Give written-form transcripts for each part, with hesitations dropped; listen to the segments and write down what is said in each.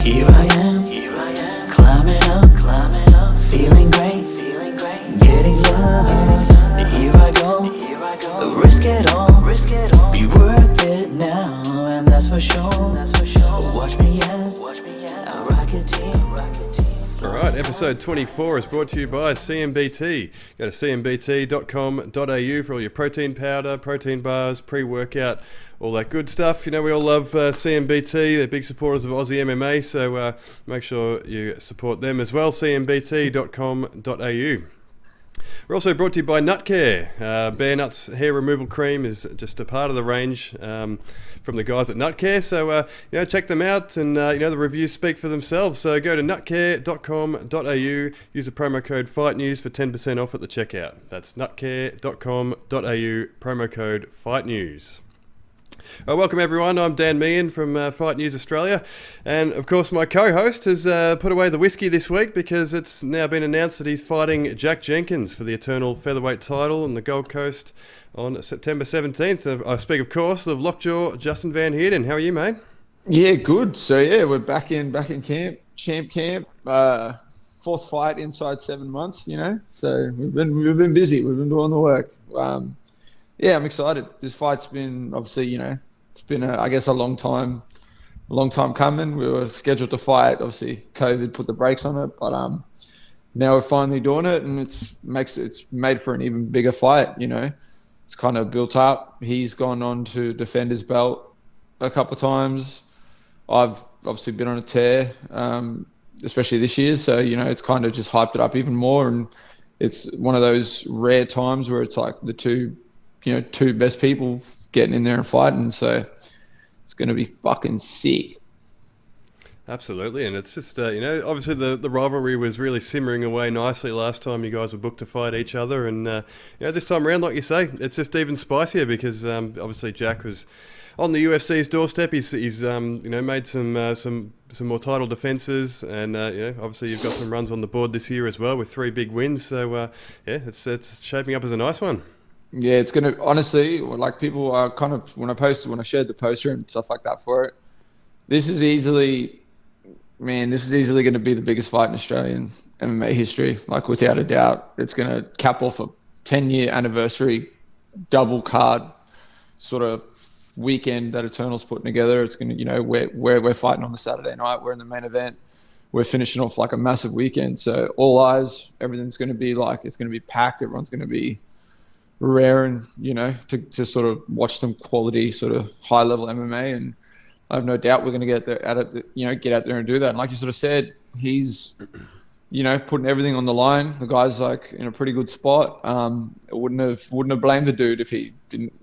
Here I am, climbing up, feeling great, getting love. Here I go, risk it all, be worth it now, and that's for sure. Watch me as I Rocketeer. All right, episode 24 is brought to you by CMBT. Go to cmbt.com.au for all your protein powder, protein bars, pre-workout, all that good stuff. You know, we all love CMBT. They're big supporters of Aussie MMA, so make sure you support them as well, cmbt.com.au. We're also brought to you by Nutcare. Bear Nuts hair removal cream is just a part of the range from the guys at Nutcare. So, check them out, and, the reviews speak for themselves. So go to nutcare.com.au, use the promo code FIGHTNEWS for 10% off at the checkout. That's nutcare.com.au, promo code FIGHTNEWS. Welcome everyone, I'm Dan Meehan from Fight News Australia, and of course my co-host has put away the whiskey this week because it's now been announced that he's fighting Jack Jenkins for the Eternal featherweight title on the Gold Coast on September 17th. I speak of course of Lockjaw Justin Van Heerden. How are you, mate? Yeah, good. So yeah, we're back in camp, champ camp, fourth fight inside 7 months, so we've been busy, we've been doing the work. Yeah, I'm excited. This fight's been obviously, it's been a long time coming. We were scheduled to fight. Obviously, COVID put the brakes on it, but now we're finally doing it, and it's made for an even bigger fight. It's kind of built up. He's gone on to defend his belt a couple of times. I've obviously been on a tear, especially this year. So it's kind of just hyped it up even more, and it's one of those rare times where it's like the two best people getting in there and fighting, so it's going to be fucking sick. Absolutely, and it's just, obviously the rivalry was really simmering away nicely last time you guys were booked to fight each other, and, this time around, like you say, it's just even spicier because, obviously Jack was on the UFC's doorstep. He's made some more title defenses, and, obviously you've got some runs on the board this year as well with 3 big wins, so, it's shaping up as a nice one. Yeah, it's going to, honestly, like people are kind of, when I shared the poster and stuff like that for it, this is easily going to be the biggest fight in Australian MMA history, like without a doubt. It's going to cap off a 10-year anniversary double card sort of weekend that Eternal's putting together. It's going to, we're fighting on the Saturday night. We're in the main event. We're finishing off like a massive weekend. So all eyes, everything's going to be like, it's going to be packed. Everyone's going to be raring, to sort of watch some quality sort of high level MMA, and I have no doubt we're going to get there get out there and do that. And like you sort of said, he's putting everything on the line. The guy's like in a pretty good spot. I wouldn't have blamed the dude if he didn't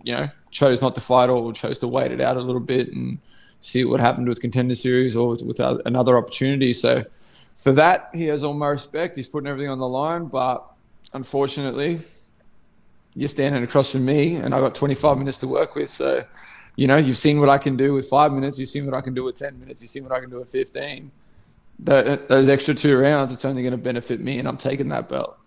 chose not to fight or chose to wait it out a little bit and see what happened with Contender Series or with another opportunity. So for that, he has all my respect. He's putting everything on the line, but unfortunately, you're standing across from me and I got 25 minutes to work with. So, you've seen what I can do with 5 minutes. You've seen what I can do with 10 minutes. You've seen what I can do with 15. Those extra 2 rounds, it's only going to benefit me, and I'm taking that belt.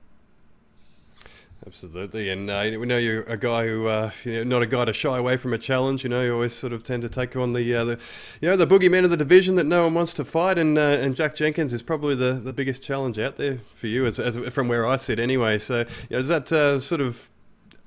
Absolutely. And we know you're a guy who, not a guy to shy away from a challenge. You always sort of tend to take on the boogeyman of the division that no one wants to fight. And Jack Jenkins is probably the biggest challenge out there for you, as from where I sit anyway. So, does that sort of,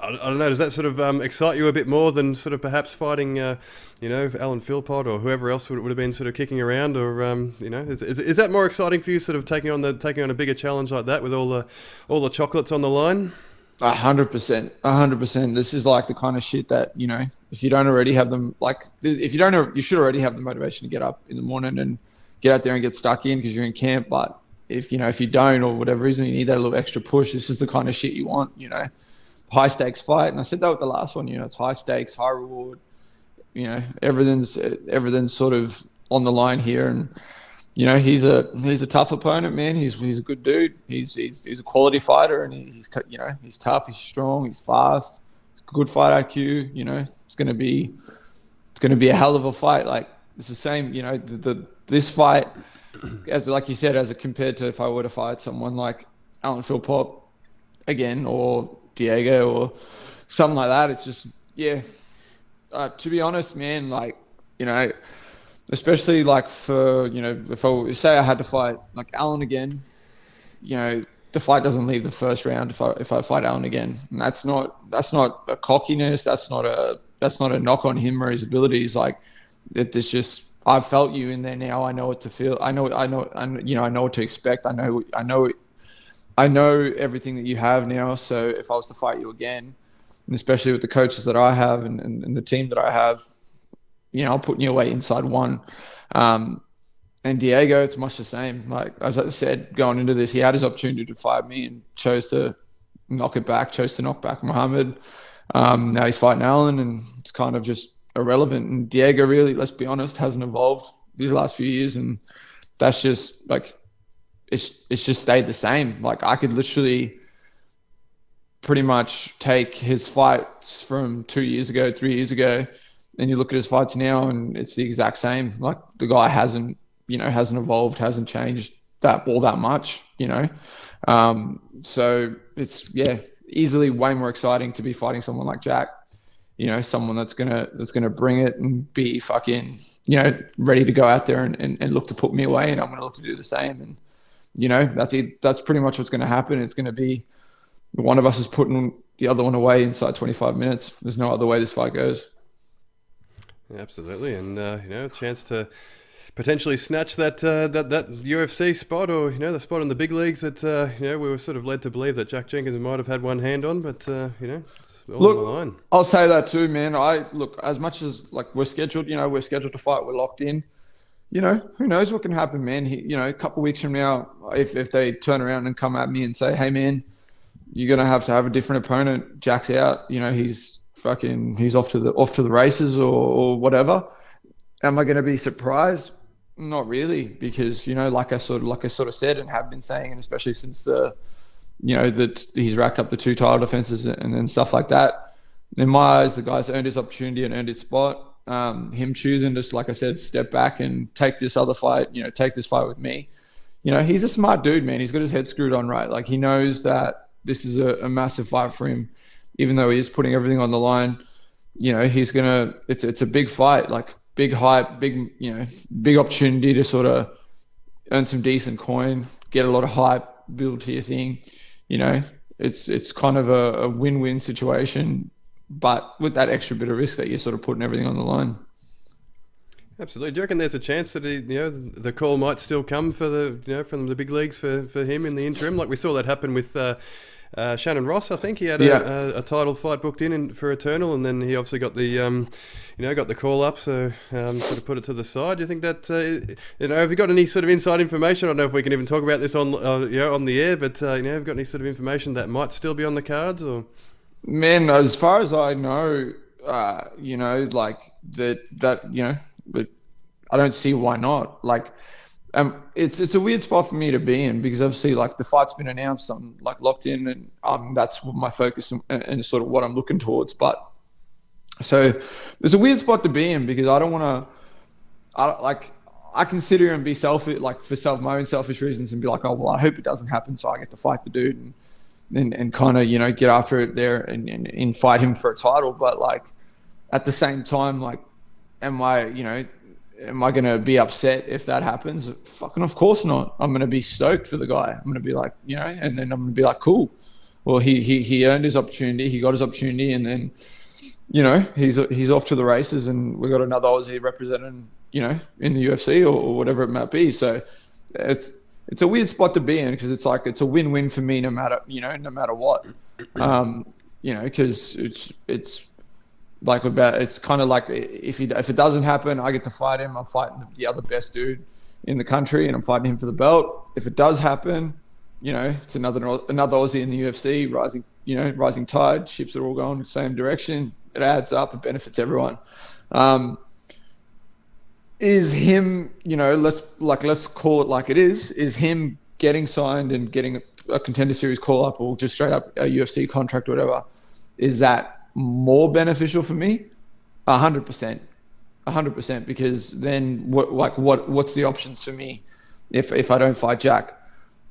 I don't know, does that sort of excite you a bit more than sort of perhaps fighting, Alan Philpott or whoever else would have been sort of kicking around, or is that more exciting for you, sort of taking on a bigger challenge like that with all the chocolates on the line? 100%. This is like the kind of shit that if you don't already have them, you should already have the motivation to get up in the morning and get out there and get stuck in because you're in camp. But if you don't, or whatever reason, you need that little extra push. This is the kind of shit you want, high stakes fight. And I said that with the last one, it's high stakes, high reward, everything's sort of on the line here. And, he's a tough opponent, man. He's a good dude. He's a quality fighter, and he's tough, he's strong, he's fast. It's good fight IQ, it's going to be a hell of a fight. Like it's the same, this fight, as like you said, as compared to if I were to fight someone like Alan Philpott again, or Diego or something like that, it's just to be honest, man, like especially like for, if I say I had to fight like Allen again, the fight doesn't leave the first round if I fight Allen again. And that's not a cockiness. That's not a knock on him or his abilities. Like it's just, I've felt you in there now. I know what to feel. I know what to expect. I know everything that you have now. So if I was to fight you again, and especially with the coaches that I have and the team that I have, I'm putting you away inside one. And Diego, it's much the same. Like, as I said, going into this, he had his opportunity to fight me and chose to knock it back, chose to knock back Muhammad. Now he's fighting Allen, and it's kind of just irrelevant. And Diego really, let's be honest, hasn't evolved these last few years. And that's just, like, it's just stayed the same. Like, I could literally pretty much take his fights from 2 years ago, 3 years ago, and you look at his fights now, and it's the exact same. Like, the guy hasn't evolved, hasn't changed that much, So it's, easily way more exciting to be fighting someone like Jack, someone that's gonna bring it and be fucking, ready to go out there and look to put me away, and I'm gonna look to do the same. And that's pretty much what's gonna happen. It's gonna be one of us is putting the other one away inside 25 minutes. There's no other way this fight goes. Absolutely, and a chance to potentially snatch that UFC spot, or the spot in the big leagues that we were sort of led to believe that Jack Jenkins might have had one hand on, but it's all on the line. I'll say that too, man. As much as like we're scheduled to fight, we're locked in. Who knows what can happen, man? A couple of weeks from now, if they turn around and come at me and say, "Hey, man, you're gonna have to have a different opponent. Jack's out. He's off to the races or whatever." Am I going to be surprised? Not really, because like I sort of said and have been saying, and especially since that he's racked up the 2 title defenses and stuff like that. In my eyes, the guy's earned his opportunity and earned his spot. Him choosing to, like I said, step back and take this other fight, take this fight with me. He's a smart dude, man. He's got his head screwed on right. Like, he knows that this is a massive fight for him, even though he is putting everything on the line. It's a big fight, like big hype, big opportunity to sort of earn some decent coin, get a lot of hype, build to your thing. It's kind of a win-win situation, but with that extra bit of risk that you're sort of putting everything on the line. Absolutely. Do you reckon there's a chance that the call might still come for from the big leagues for him in the interim? Like we saw that happen with Shannon Ross. I think he had a title fight booked in for Eternal, and then he obviously got the got the call up, so sort of put it to the side. Do you think that have you got any sort of inside information? I don't know if we can even talk about this on on the air, but have you got any sort of information that might still be on the cards? Or man, as far as I know, like that but I don't see why not. Like, it's a weird spot for me to be in, because obviously, like, the fight's been announced, I'm like locked in, and that's my focus and sort of what I'm looking towards. But so there's a weird spot to be in, because I don't want to. I can sit here and be selfish, like for my own selfish reasons, and be like, oh well, I hope it doesn't happen, so I get to fight the dude and kind of get after it there and fight him for a title. But like at the same time, like, am I going to be upset if that happens? Fucking of course not. I'm going to be stoked for the guy. I'm going to be like, and then I'm going to be like, cool. Well, he earned his opportunity. He got his opportunity, and then, he's off to the races, and we got another Aussie representing, in the UFC or whatever it might be. So it's a weird spot to be in, because it's like, it's a win-win for me no matter what. Because it's like it's kind of like if it doesn't happen, I get to fight him. I'm fighting the other best dude in the country, and I'm fighting him for the belt. If it does happen, it's another Aussie in the UFC, rising tide, ships are all going the same direction. It adds up, it benefits everyone. Is him, let's call it like it is him getting signed and getting a Contender Series call up, or just straight up a UFC contract or whatever, is that more beneficial for me? 100%, because then what's the options for me if I don't fight Jack?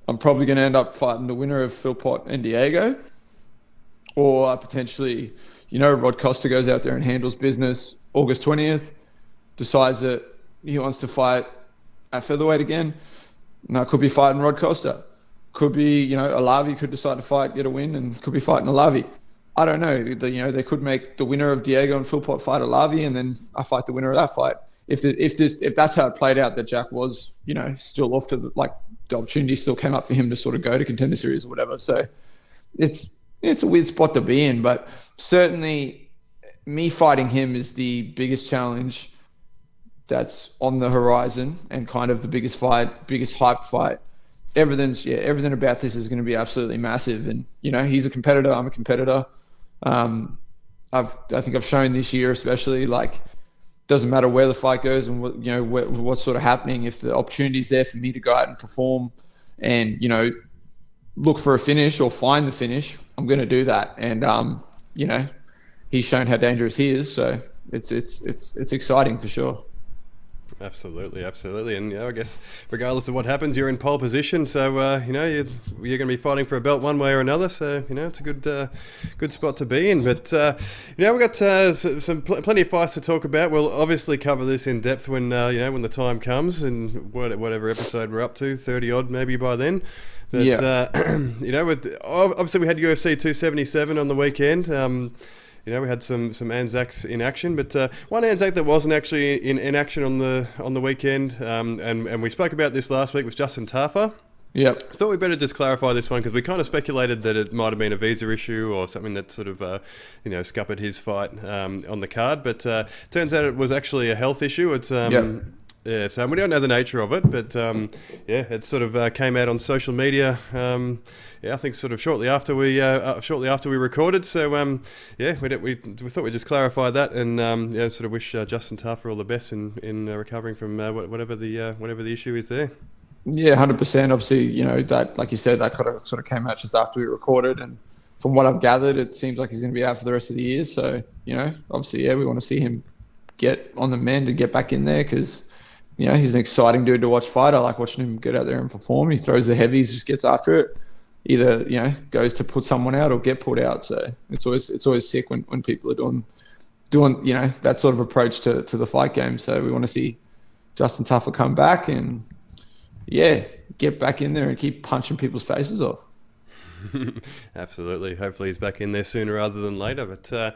I'm probably going to end up fighting the winner of Philpott and Diego, or potentially, Rod Costa goes out there and handles business August 20th, decides that he wants to fight at featherweight again. No, could be fighting Rod Costa. Could be, Alavi could decide to fight, get a win, and could be fighting Alavi. I don't know. They could make the winner of Diego and Philpott fight Alavi, and then I fight the winner of that fight. If that's how it played out, that Jack was, still off to the opportunity still came up for him to sort of go to Contender Series or whatever. So it's a weird spot to be in, but certainly me fighting him is the biggest challenge that's on the horizon and kind of the biggest hype fight. Everything about this is going to be absolutely massive. And, he's a competitor. I'm a competitor. I think I've shown this year, especially, doesn't matter where the fight goes and what's sort of happening. If the opportunity's there for me to go out and perform and, look for a finish or find the finish, I'm going to do that. And, he's shown how dangerous he is. So it's exciting for sure. Absolutely. And I guess regardless of what happens, you're in pole position, so you're going to be fighting for a belt one way or another. So it's a good spot to be in. But we've got plenty of fights to talk about. We'll obviously cover this in depth when when the time comes and whatever episode we're up to, 30 odd maybe by then. But obviously we had UFC 277 on the weekend. We had some Anzacs in action, but one Anzac that wasn't actually in action on the weekend, and we spoke about this last week, was Justin Tafa. Yep. I thought we better just clarify this one because we kind of speculated that it might have been a visa issue or something that sort of scuppered his fight on the card, but turns out it was actually a health issue. It's Yeah, so we don't know the nature of it, but it sort of came out on social media. I think sort of shortly after we recorded. So we thought we'd just clarify that and sort of wish Justin Tafa all the best in recovering from whatever the issue is there. Yeah, 100%. Obviously, that, like you said, that sort of came out just after we recorded, and from what I've gathered, it seems like he's going to be out for the rest of the year. So obviously, we want to see him get on the mend and get back in there because. He's an exciting dude to watch fight. I like watching him get out there and perform. He throws the heavies, just gets after it. Either, goes to put someone out or get put out. So it's always sick when people are doing that sort of approach to the fight game. So we want to see Justin Tafa come back and, get back in there and keep punching people's faces off. Absolutely. Hopefully he's back in there sooner rather than later. But the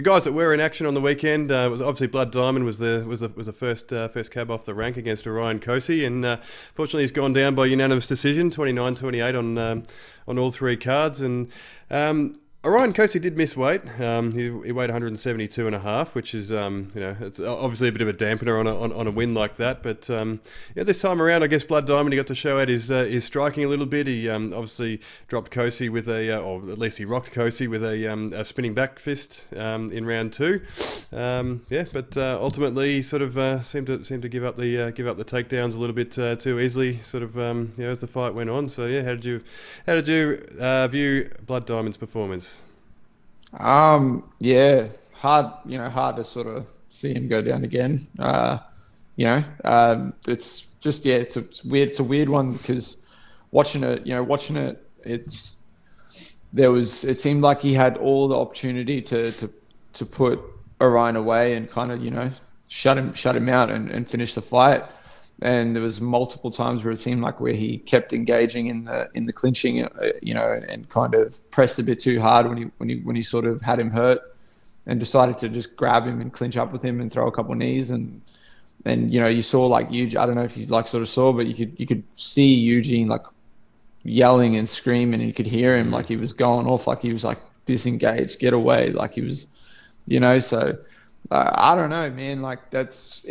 guys that were in action on the weekend was obviously Blood Diamond was the first cab off the rank against Orion Kosi, and fortunately he's gone down by unanimous decision, 29-28 on all three cards. And Orion Kosi did miss weight. He weighed 172.5, which is it's obviously a bit of a dampener on a win like that. But this time around, I guess Blood Diamond, he got to show out his striking a little bit. He obviously dropped Kosi with or at least he rocked Kosi with a spinning back fist in round 2. But ultimately he sort of seemed to give up the takedowns a little bit too easily. Sort of as the fight went on. So how did you view Blood Diamond's performance? Hard to sort of see him go down again. It's just, it's weird. It's a weird one because watching it, it seemed like he had all the opportunity to put Orion away and kind of, shut him out and finish the fight. And there was multiple times where it seemed like where he kept engaging in the clinching, and kind of pressed a bit too hard when he sort of had him hurt, and decided to just grab him and clinch up with him and throw a couple of knees and you saw like Eugene. I don't know if you sort of saw, but you could see Eugene like yelling and screaming, and you could hear him like he was going off, like he was like disengaged, get away, like he was, so. I don't know, man. Like because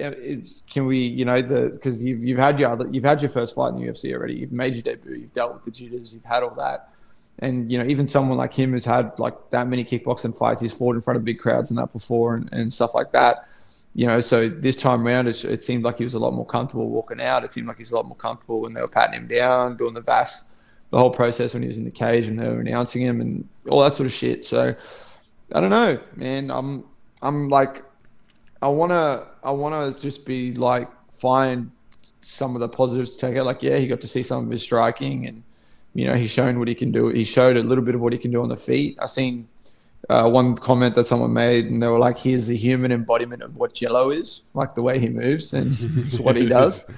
you've had your first fight in the UFC already. You've made your debut. You've dealt with the jitters. You've had all that, and even someone like him who's had like that many kickboxing fights, he's fought in front of big crowds and that before, and stuff like that. So this time around, it seemed like he was a lot more comfortable walking out. It seemed like he was a lot more comfortable when they were patting him down, doing the VAS, the whole process when he was in the cage and they were announcing him and all that sort of shit. So I don't know, man. I'm like, I wanna just be like, find some of the positives to take out. Like, he got to see some of his striking, and he's shown what he can do. He showed a little bit of what he can do on the feet. I seen, one comment that someone made, and they were like, "Here's the human embodiment of what Jello is, like the way he moves, and it's what he does."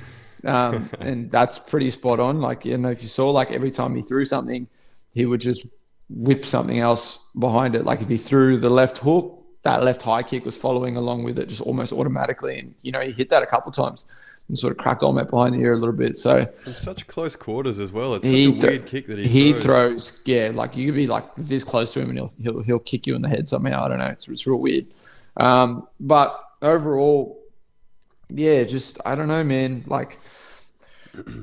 And that's pretty spot on. Like, you know, if you saw, like, every time he threw something, he would just whip something else behind it. Like if he threw the left hook, that left high kick was following along with it just almost automatically. And, you know, he hit that a couple of times and sort of cracked Olmec behind the ear a little bit. So from such close quarters as well. It's such a weird kick that he throws. Yeah, like you could be like this close to him and he'll kick you in the head somehow. I don't know. It's real weird. But overall, yeah, just, I don't know, man. Like,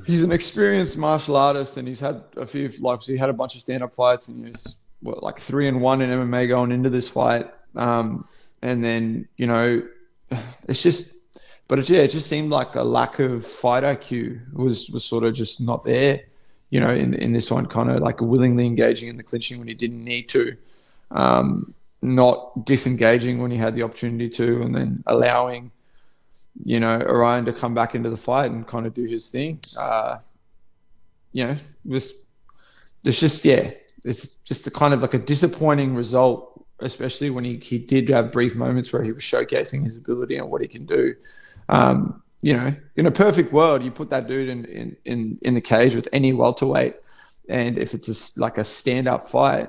he's an experienced martial artist, and he's had a few, like, so he had a bunch of stand-up fights, and he was like 3-1 in MMA going into this fight. And then, you know, it's just, but it just seemed like a lack of fight IQ was sort of just not there, you know, in this one, kind of like willingly engaging in the clinching when he didn't need to, not disengaging when he had the opportunity to, and then allowing, you know, Orion to come back into the fight and kind of do his thing. You know, it's just a kind of like a disappointing result, especially when he did have brief moments where he was showcasing his ability and what he can do. You know, in a perfect world, you put that dude in the cage with any welterweight, and if it's like a stand-up fight,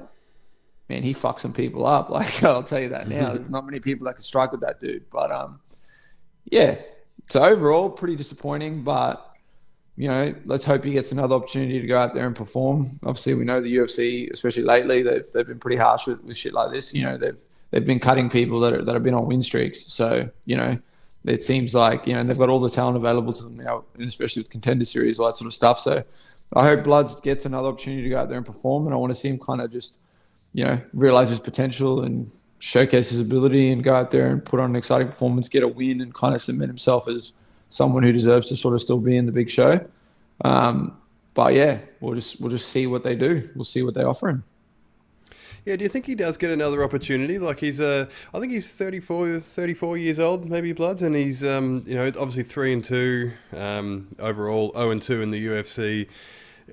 man, he fucks some people up. Like, I'll tell you that now. There's not many people that can strike with that dude. But yeah, so overall, pretty disappointing, but, you know, let's hope he gets another opportunity to go out there and perform. Obviously, we know the UFC, especially lately, they've been pretty harsh with shit like this. You know, they've been cutting people that have been on win streaks. So, you know, it seems like, you know, they've got all the talent available to them now, and especially with Contender Series, all that sort of stuff. So I hope Bloods gets another opportunity to go out there and perform, and I want to see him kind of just, you know, realize his potential and showcase his ability and go out there and put on an exciting performance, get a win, and kind of cement himself as someone who deserves to sort of still be in the big show. But yeah, we'll just see what they do. We'll see what they offer him. Yeah, do you think he does get another opportunity? Like, he's I think he's 34 years old, maybe, Bloods, and he's you know, obviously 3-2 overall, 0-2 in the UFC.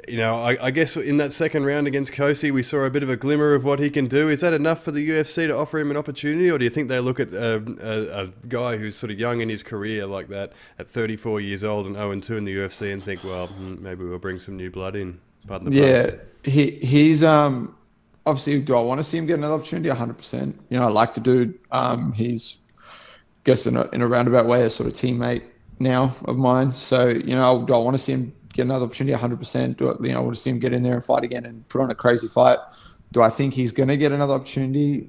You know, I guess in that second round against Kosi, we saw a bit of a glimmer of what he can do. Is that enough for the UFC to offer him an opportunity, or do you think they look at a guy who's sort of young in his career like that, at 34 years old and 0-2 in the UFC, and think, well, maybe we'll bring some new blood in? Pardon the pun. He's obviously, do I want to see him get another opportunity? 100%. You know, I like the dude. He's, I guess, in a roundabout way, a sort of teammate now of mine. So, you know, do I want to see him get another opportunity? 100%. Do I, you know, I want to see him get in there and fight again and put on a crazy fight. Do I think he's going to get another opportunity?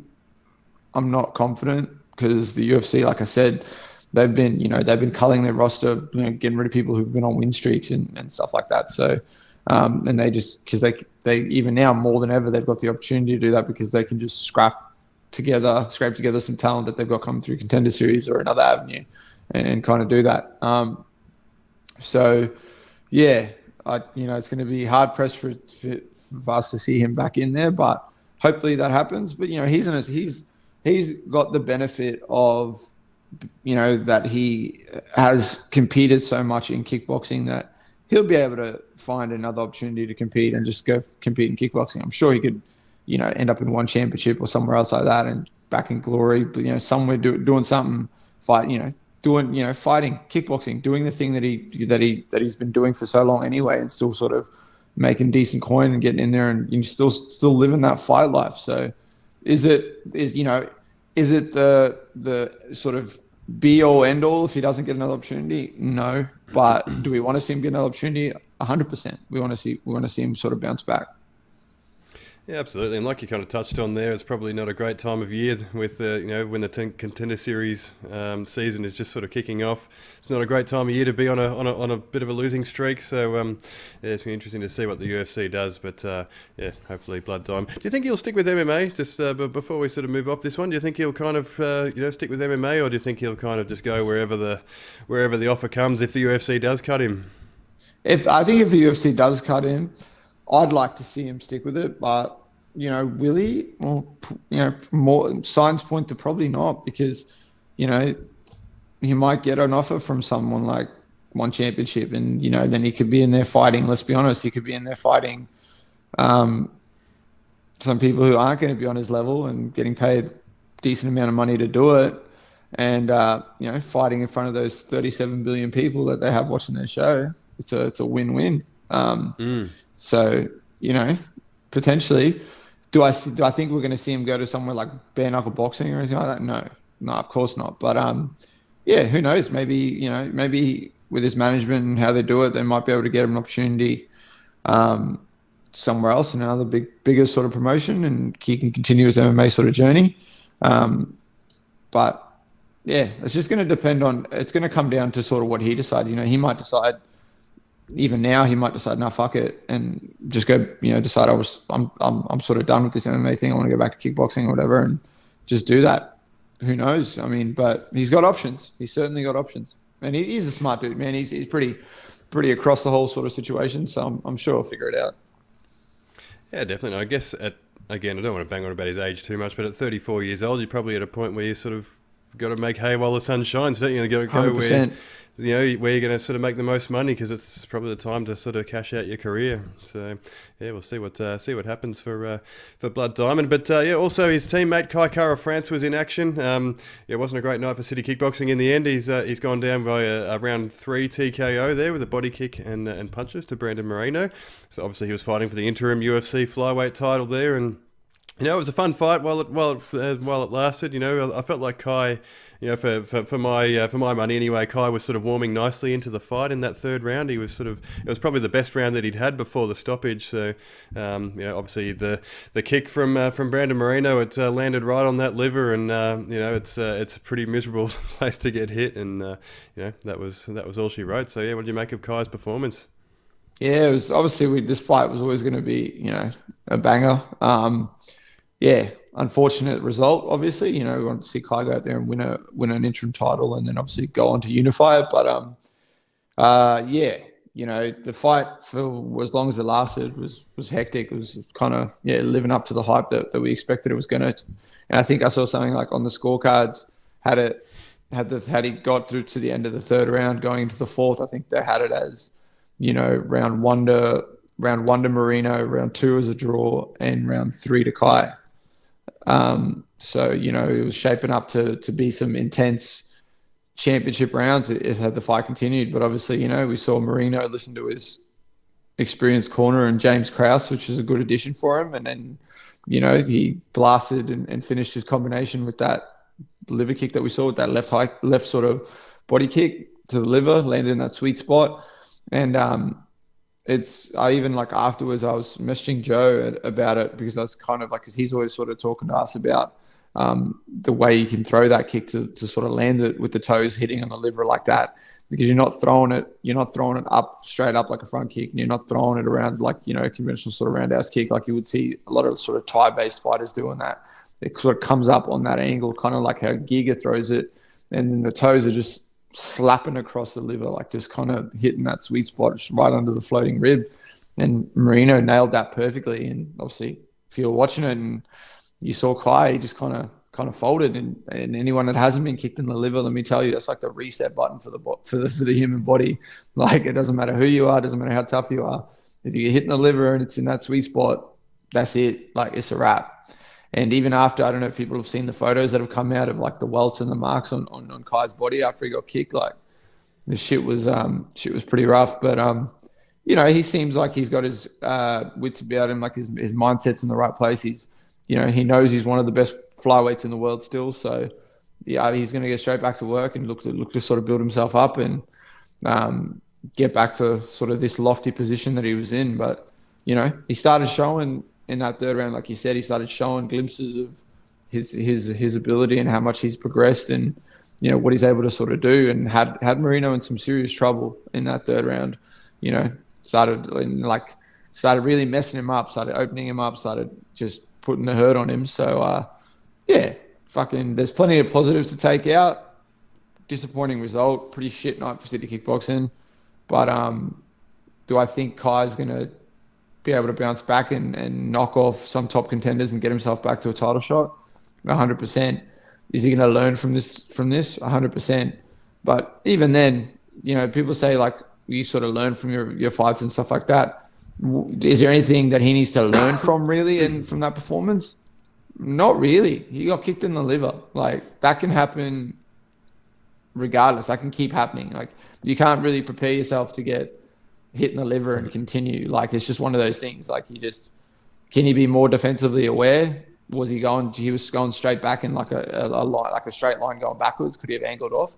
I'm not confident, because the UFC, like I said, they've been culling their roster, you know, getting rid of people who've been on win streaks and stuff like that. So, and they just, because they even now more than ever, they've got the opportunity to do that, because they can just scrape together some talent that they've got coming through Contender Series or another avenue, and kind of do that. So, yeah, you know, it's going to be hard pressed for us to see him back in there, but hopefully that happens. But, you know, he's got the benefit of, you know, that he has competed so much in kickboxing that he'll be able to find another opportunity to compete and just go compete in kickboxing. I'm sure he could, you know, end up in one championship or somewhere else like that and back in glory, but, you know, somewhere doing something, fighting, kickboxing, doing the thing that he's been doing for so long anyway, and still sort of making decent coin and getting in there, and you still living that fight life. So is it the sort of be all end all if he doesn't get another opportunity? No. But do we want to see him get another opportunity? 100%. We want to see him sort of bounce back. Yeah, absolutely. And like you kind of touched on there, it's probably not a great time of year with you know, when the Contender Series season is just sort of kicking off. It's not a great time of year to be on a bit of a losing streak. So yeah, it's been interesting to see what the UFC does. But yeah, hopefully blood time. Do you think he'll stick with MMA? Just before we sort of move off this one, do you think he'll kind of you know, stick with MMA, or do you think he'll kind of just go wherever the offer comes if the UFC does cut him? I think if the UFC does cut him, I'd like to see him stick with it, but, you know, will he? Well, you know, more signs point to probably not, because, you know, he might get an offer from someone like One Championship, and, you know, then he could be in there fighting. Let's be honest, he could be in there fighting, some people who aren't going to be on his level and getting paid a decent amount of money to do it, and fighting in front of those 37 billion people that they have watching their show. It's a win-win. So potentially, do I think we're going to see him go to somewhere like bare knuckle boxing or anything like that? No, of course not. But who knows? Maybe with his management and how they do it, they might be able to get him an opportunity somewhere else in another bigger sort of promotion, and he can continue his MMA sort of journey. But yeah, it's just going to depend on. It's going to come down to sort of what he decides. He might decide. Even now, he might decide, nah, fuck it, and just go. Decide I'm sort of done with this MMA thing. I want to go back to kickboxing or whatever, and just do that. Who knows? I mean, but he's got options. He's certainly got options, and he's a smart dude, man. He's pretty across the whole sort of situation. So I'm sure he'll figure it out. Yeah, definitely. I guess again, I don't want to bang on about his age too much, but at 34 years old, you're probably at a point where you sort of got to make hay while the sun shines. Don't you? Got to go 100%. where you're going to sort of make the most money, because it's probably the time to sort of cash out your career. So yeah, we'll see what happens for Blood Diamond. But also his teammate Kai Kara France was in action. It wasn't a great night for City Kickboxing in the end. He's gone down by a round 3 TKO there with a body kick and punches to Brandon Moreno. So obviously he was fighting for the interim UFC flyweight title there, and it was a fun fight while it lasted. I felt like Kai, for my money anyway, Kai was sort of warming nicely into the fight in that third round. It was probably the best round that he'd had before the stoppage. So, obviously the kick from Brandon Moreno, it landed right on that liver, and it's a pretty miserable place to get hit, and that was all she wrote. So yeah, what did you make of Kai's performance? Yeah, it was obviously this fight was always going to be a banger. Unfortunate result, obviously. We want to see Kai go out there and win an interim title, and then obviously go on to unify it. But the fight for as long as it lasted was hectic. It was kind of living up to the hype that we expected it was going to. And I think I saw something like on the scorecards had he got through to the end of the third round, going into the fourth, I think they had it as round one to Marino, round 2 as a draw, and round 3 to Kai. So it was shaping up to be some intense championship rounds if had the fight continued. But obviously, we saw Marino listen to his experienced corner and James Krause, which is a good addition for him. And then, he blasted and finished his combination with that liver kick that we saw, with that left sort of body kick to the liver, landed in that sweet spot. And I even afterwards I was messaging Joe about it, because I was kind of because he's always sort of talking to us about the way you can throw that kick to sort of land it with the toes hitting on the liver like that, because you're not throwing it up straight up like a front kick, and you're not throwing it around like a conventional sort of roundhouse kick like you would see a lot of sort of Thai based fighters doing that. It sort of comes up on that angle, kind of like how Giga throws it, and then the toes are just slapping across the liver, just kind of hitting that sweet spot just right under the floating rib. And Marino nailed that perfectly. And obviously, if you're watching it and you saw Kai, he just kind of folded. And anyone that hasn't been kicked in the liver, let me tell you, that's like the reset button for the human body. It doesn't matter who you are, doesn't matter how tough you are. If you get hit in the liver and it's in that sweet spot, that's it. It's a wrap. And even after, I don't know if people have seen the photos that have come out of the welts and the marks on Kai's body after he got kicked. The shit was pretty rough. But he seems like he's got his wits about him, his mindset's in the right place. He knows he's one of the best flyweights in the world still. So yeah, he's going to get straight back to work and look to sort of build himself up and get back to sort of this lofty position that he was in. But he started showing. In that third round, like you said, he started showing glimpses of his ability and how much he's progressed, and what he's able to sort of do, and had Marino in some serious trouble in that third round. Started really messing him up, started opening him up, started just putting the hurt on him. So there's plenty of positives to take out. Disappointing result, pretty shit night for City Kickboxing, but do I think Kai's gonna be able to bounce back and knock off some top contenders and get himself back to a title shot? 100%. Is he going to learn from this? 100%. But even then, people say you sort of learn from your fights and stuff like that. Is there anything that he needs to learn from really and from that performance? Not really. He got kicked in the liver. Like, that can happen regardless. That can keep happening. Like, you can't really prepare yourself to get hit in the liver and continue. Like, it's just one of those things. Like, can he be more defensively aware? He was going straight back in like a straight line going backwards. Could he have angled off?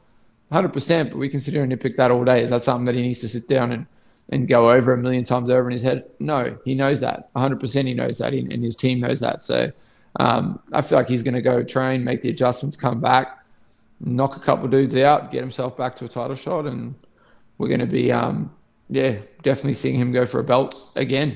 100%, but we can sit here and nitpick that all day. Is that something that he needs to sit down and go over a million times over in his head? No, he knows that. 100% he knows that, and his team knows that. So I feel like he's going to go train, make the adjustments, come back, knock a couple of dudes out, get himself back to a title shot, and we're going to be, definitely seeing him go for a belt again.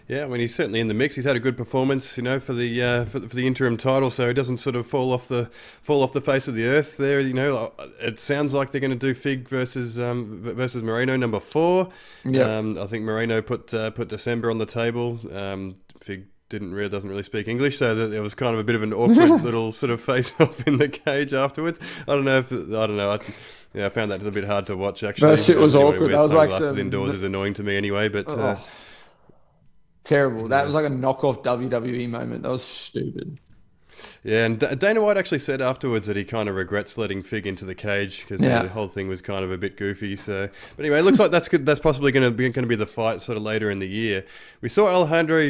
Yeah, I mean, he's certainly in the mix. He's had a good performance, for the interim title, so he doesn't sort of fall off the face of the earth there. It sounds like they're going to do Fig versus Moreno number 4. Yeah. I think Moreno put December on the table. Fig doesn't really speak English, so that there was kind of a bit of an awkward little sort of face off in the cage afterwards. I don't know. I found that a bit hard to watch actually. That shit was awkward. That was like indoors is annoying to me anyway, but. Terrible. That was like a knockoff WWE moment. That was stupid. Yeah, and Dana White actually said afterwards that he kind of regrets letting Fig into the cage because the whole thing was kind of a bit goofy. So, but anyway, it looks like that's good. That's possibly going to be the fight sort of later in the year. We saw Alejandro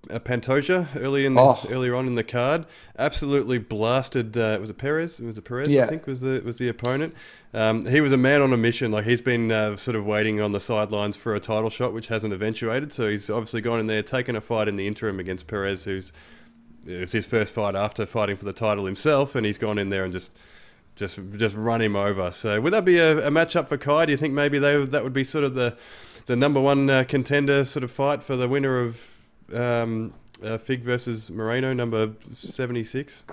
Pantoja earlier on in the card. Absolutely blasted. Was it Perez? It was Perez. Yeah. I think was the opponent. He was a man on a mission. Like, he's been sort of waiting on the sidelines for a title shot, which hasn't eventuated. So he's obviously gone in there, taken a fight in the interim against Perez, it was his first fight after fighting for the title himself, and he's gone in there and just run him over. So would that be a matchup for Kai? Do you think maybe that would be sort of the number one contender sort of fight for the winner of Fig versus Moreno, number 76?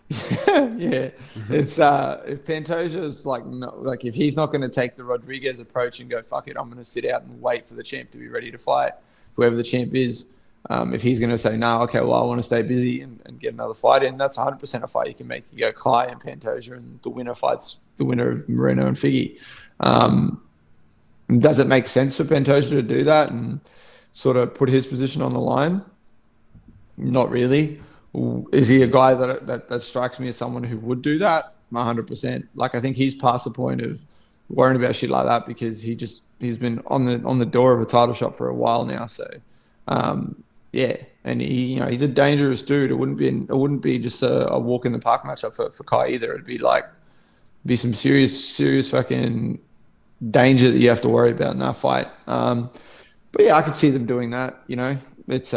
Yeah, it's if Pantoja's like if he's not going to take the Rodriguez approach and go, fuck it, I'm going to sit out and wait for the champ to be ready to fight whoever the champ is. If he's going to say, no, okay, well, I want to stay busy and get another fight in, that's 100% a fight you can make. You go Kai and Pantoja, and the winner fights the winner of Moreno and Figgy. Does it make sense for Pantoja to do that and sort of put his position on the line? Not really. Is he a guy that strikes me as someone who would do that? 100%. Like, I think he's past the point of worrying about shit like that because he's been on the door of a title shot for a while now. So, and he's a dangerous dude. It wouldn't be just a walk in the park matchup for Kai either. It'd be some serious fucking danger that you have to worry about in that fight. But yeah, I could see them doing that. It's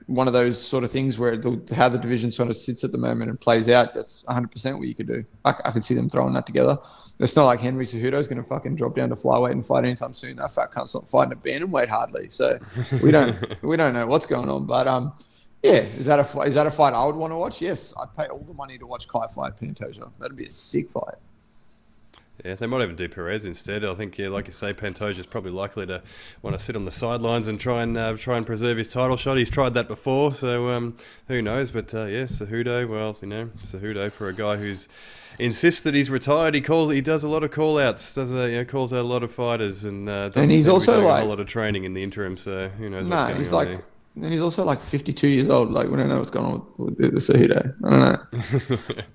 one of those sort of things where how the division sort of sits at the moment and plays out, that's 100% what you could do. I could see them throwing that together. It's not like Henry Cejudo's going to fucking drop down to flyweight and fight anytime soon. That fat cunt's not fighting a bantamweight hardly. So we don't know what's going on. But is that a fight I would want to watch? Yes, I'd pay all the money to watch Kai fight Pantoja. That'd be a sick fight. Yeah, they might even do Perez instead. I think, like you say, Pantoja's probably likely to want to sit on the sidelines and try and preserve his title shot. He's tried that before, so who knows? But Cejudo. Well, Cejudo, for a guy who's insists that he's retired, he does a lot of call outs, calls out a lot of fighters, and he's also doing like a whole lot of training in the interim. So who knows what's going he's on like. there. And he's also like 52 years old. Like, we don't know what's going on with Cejudo. I don't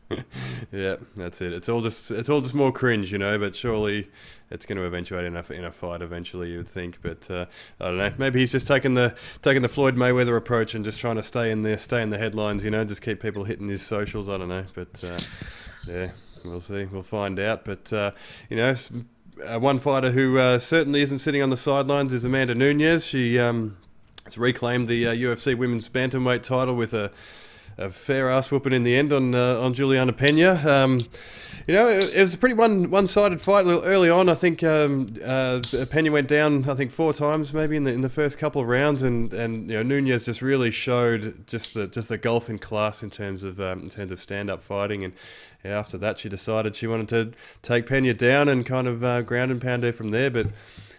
know. Yeah, that's it. It's all just more cringe, But surely it's going to eventuate in a fight eventually, you would think. But I don't know. Maybe he's just taking the Floyd Mayweather approach and just trying to stay in the headlines. Just keep people hitting his socials. I don't know. But yeah, we'll see. We'll find out. But one fighter who certainly isn't sitting on the sidelines is Amanda Nunez. She has reclaimed the UFC Women's Bantamweight title with a fair ass whooping in the end on Juliana Pena. It was a pretty one-sided fight early on. I think Pena went down, I think 4 times maybe in the first couple of rounds, and Nunez just really showed just the gulf in class in terms of stand-up fighting. And after that, she decided she wanted to take Pena down and kind of ground and pound her from there. But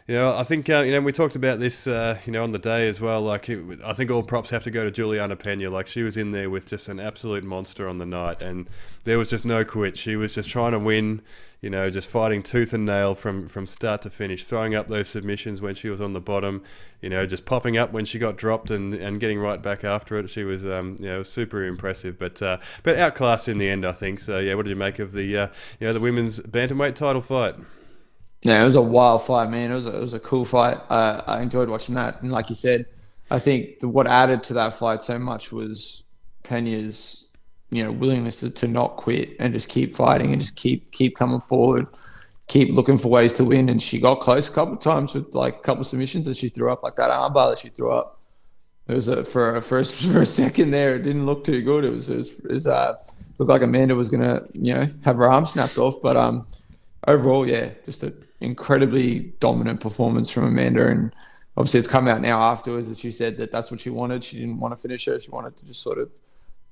Yeah, I think we talked about this on the day as well. Like, I think all props have to go to Juliana Pena. Like, she was in there with just an absolute monster on the night, and there was just no quit. She was just trying to win. Just fighting tooth and nail from start to finish, throwing up those submissions when she was on the bottom, just popping up when she got dropped and getting right back after it. She was, was super impressive, but outclassed in the end, I think. So yeah, what did you make of the the women's bantamweight title fight? Yeah, it was a wild fight, man. It was a cool fight. I enjoyed watching that, and like you said, I think what added to that fight so much was Pena's willingness to not quit and just keep fighting and just keep coming forward, keep looking for ways to win. And she got close a couple of times with like a couple of submissions that she threw up, like that armbar that she threw up. It was for a second there, it didn't look too good. It was looked like Amanda was gonna have her arm snapped off, but overall, yeah, just an incredibly dominant performance from Amanda. And obviously, it's come out now afterwards that she said that that's what she wanted. She didn't want to finish her. She wanted to just sort of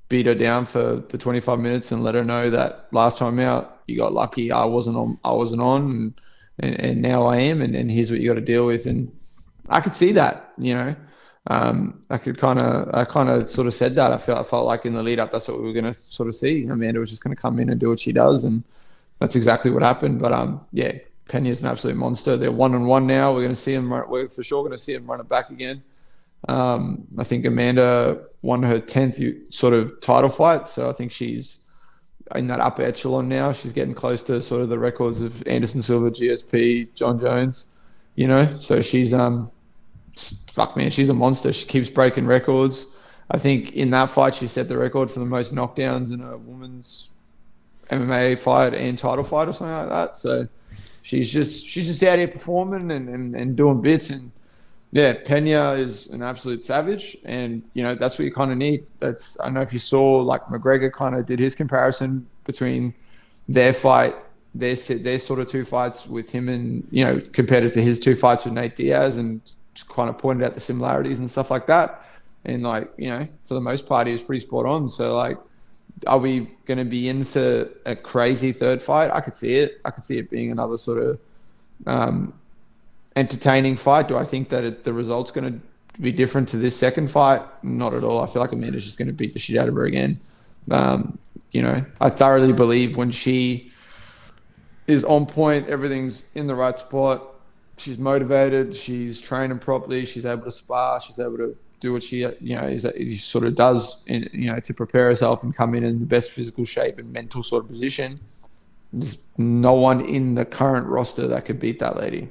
beat her down for the 25 minutes and let her know that last time out you got lucky. I wasn't on, and now I am, and here's what you got to deal with. And I could see that, I kind of sort of said that. I felt like in the lead up that's what we were going to sort of see. Amanda was just going to come in and do what she does, and that's exactly what happened. But yeah, Pena's an absolute monster. They're 1-1 now. We're going to see him. We're for sure going to see him run it back again. I think Amanda won her 10th sort of title fight, so I think she's in that upper echelon now. She's getting close to sort of the records of Anderson Silva, GSP, John Jones, so she's she's a monster. She keeps breaking records. I think in that fight she set the record for the most knockdowns in a women's MMA fight and title fight or something like that. So she's just out here performing and doing bits. And yeah, Pena is an absolute savage, and that's what you kind of need. I don't know if you saw, like, McGregor kind of did his comparison between their fight, their sort of two fights with him, and compared it to his two fights with Nate Diaz, and just kind of pointed out the similarities and stuff like that. And for the most part, he was pretty spot on. So are we going to be in for a crazy third fight? I could see it. I could see it being another sort of entertaining fight. Do I think that the result's going to be different to this second fight? Not at all. I feel like Amanda's just going to beat the shit out of her again. I thoroughly believe when she is on point, everything's in the right spot. She's motivated. She's training properly. She's able to spar. She's able to do what she sort of does to prepare herself and come in the best physical shape and mental sort of position. There's no one in the current roster that could beat that lady.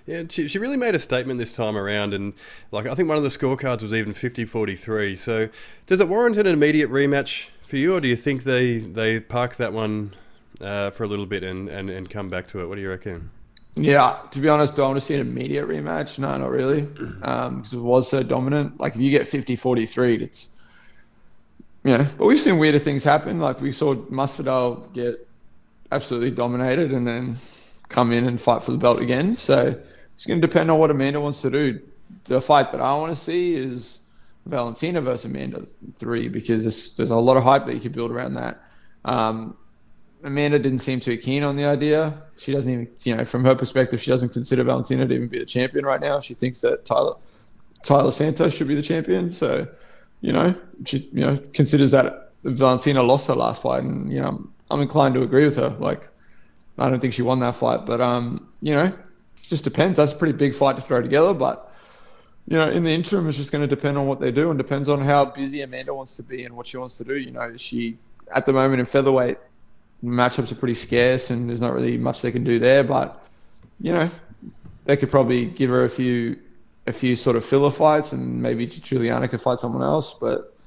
Yeah, she really made a statement this time around, and I think one of the scorecards was even 50-43. So does it warrant an immediate rematch for you, or do you think they park that one for a little bit and come back to it? What do you reckon? Yeah, to be honest, do I want to see an immediate rematch? No, not really, because it was so dominant. Like, if you get 50-43, it's but we've seen weirder things happen. Like, we saw Masvidal get absolutely dominated and then come in and fight for the belt again. So it's going to depend on what Amanda wants to do. The fight that I want to see is Valentina versus Amanda 3, because there's a lot of hype that you could build around that. Amanda didn't seem too keen on the idea. She doesn't even, from her perspective, she doesn't consider Valentina to even be the champion right now. She thinks that Tyler Santos should be the champion. So, she, considers that Valentina lost her last fight. And, I'm inclined to agree with her. Like, I don't think she won that fight. But, it just depends. That's a pretty big fight to throw together. But, in the interim, it's just going to depend on what they do, and depends on how busy Amanda wants to be and what she wants to do. She, at the moment in featherweight, matchups are pretty scarce and there's not really much they can do there, but they could probably give her a few sort of filler fights, and maybe Juliana could fight someone else, but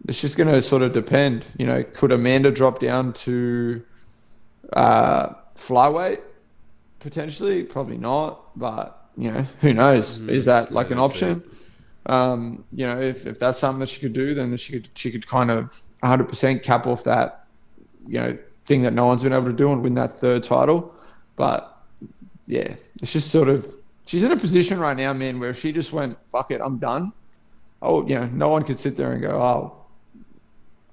it's just going to sort of depend. Could Amanda drop down to flyweight potentially? Probably not, but who knows? Is that like an option? If that's something that she could do, then she could kind of 100% cap off that thing that no one's been able to do and win that third title. But yeah, it's just sort of, she's in a position right now, man, where if she just went, fuck it, I'm done. No one could sit there and go, oh,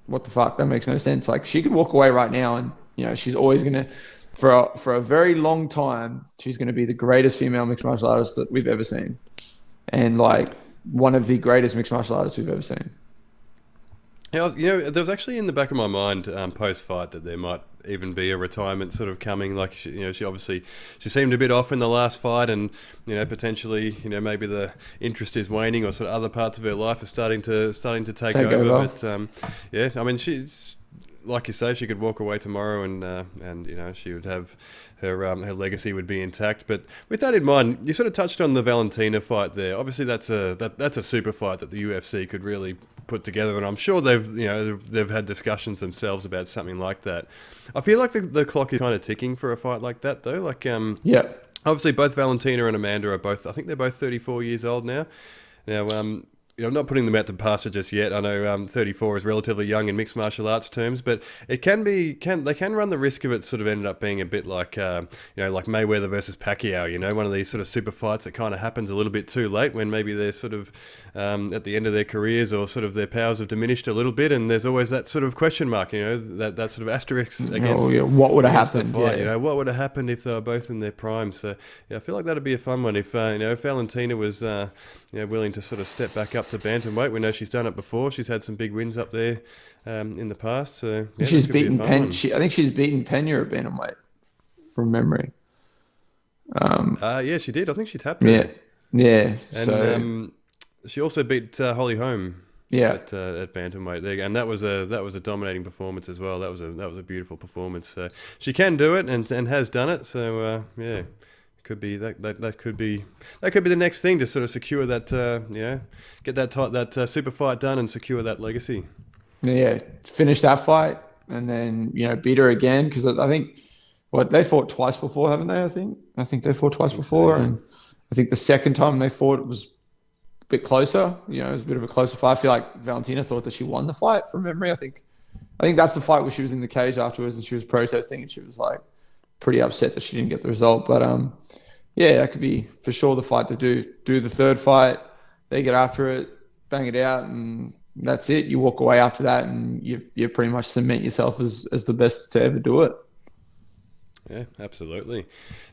what the fuck? That makes no sense. Like, she could walk away right now and she's always going to, for a very long time, she's going to be the greatest female mixed martial artist that we've ever seen. And like one of the greatest mixed martial artists we've ever seen. Yeah, there was actually in the back of my mind post-fight that there might even be a retirement sort of coming. Like, she seemed a bit off in the last fight, and potentially, maybe the interest is waning, or sort of other parts of her life are starting to take over. But I mean, she's, like you say, she could walk away tomorrow, and she would have her legacy would be intact. But with that in mind, you sort of touched on the Valentina fight there. Obviously, that's a super fight that the UFC could really put together, and I'm sure they've had discussions themselves about something like that. I feel like the clock is kind of ticking for a fight like that, though. Like, obviously both Valentina and Amanda are I think they're both 34 years old now. Now, I'm not putting them out to pasture just yet. I know 34 is relatively young in mixed martial arts terms, but it they can run the risk of it sort of ended up being a bit like like Mayweather versus Pacquiao. One of these sort of super fights that kind of happens a little bit too late, when maybe they're sort of at the end of their careers, or sort of their powers have diminished a little bit, and there's always that sort of question mark, that sort of asterisk against what would have happened. What would have happened if they were both in their prime? So I feel like that'd be a fun one if if Valentina was willing to sort of step back up to bantamweight. We know she's done it before. She's had some big wins up there in the past. So she's beaten Penn. I think she's beaten Pena at bantamweight from memory. She did. I think she tapped her. Yeah. And she also beat Holly Holm. At bantamweight there, and that was a dominating performance as well. That was a beautiful performance. So she can do it, and has done it. So could be that could be the next thing to sort of secure that get that super fight done and secure that legacy. Finish that fight, and then beat her again, because I think they fought twice before, haven't they? I think they fought twice before, and I think the second time they fought, it was a bit closer. It was a bit of a closer fight. I feel like Valentina thought that she won the fight from memory. I think that's the fight where she was in the cage afterwards and she was protesting, and she was like pretty upset that she didn't get the result. But that could be for sure the fight to do the third fight. They get after it, bang it out, and that's it. You walk away after that, and you pretty much cement yourself as the best to ever do it. Yeah, absolutely.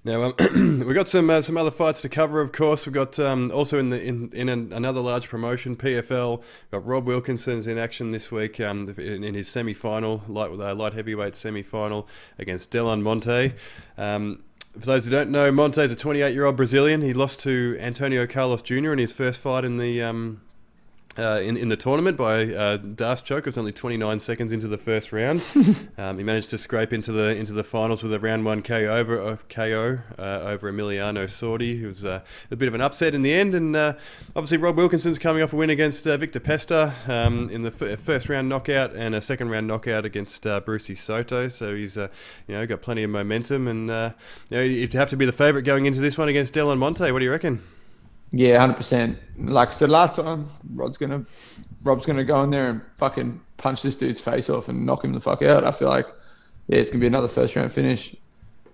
Now we've got some other fights to cover. Of course, we've got also in another large promotion, PFL. We've got Rob Wilkinson's in action this week in his semi-final, light heavyweight semi-final against Delon Monte. For those who don't know, Monte is a 28-year-old Brazilian. He lost to Antonio Carlos Jr. in his first fight in the in the tournament by Das choke. It was only 29 seconds into the first round. He managed to scrape into the finals with a round 1 KO over Emiliano Sordi, who was a bit of an upset in the end. And obviously Rob Wilkinson's coming off a win against Victor Pesta in the first round knockout, and a second round knockout against Brucey Soto. So he's got plenty of momentum, and you'd have to be the favourite going into this one against Delon Monte. What do you reckon? Yeah, 100%. Like I said last time, Rob's gonna go in there and fucking punch this dude's face off and knock him the fuck out. I feel like, it's gonna be another first round finish. I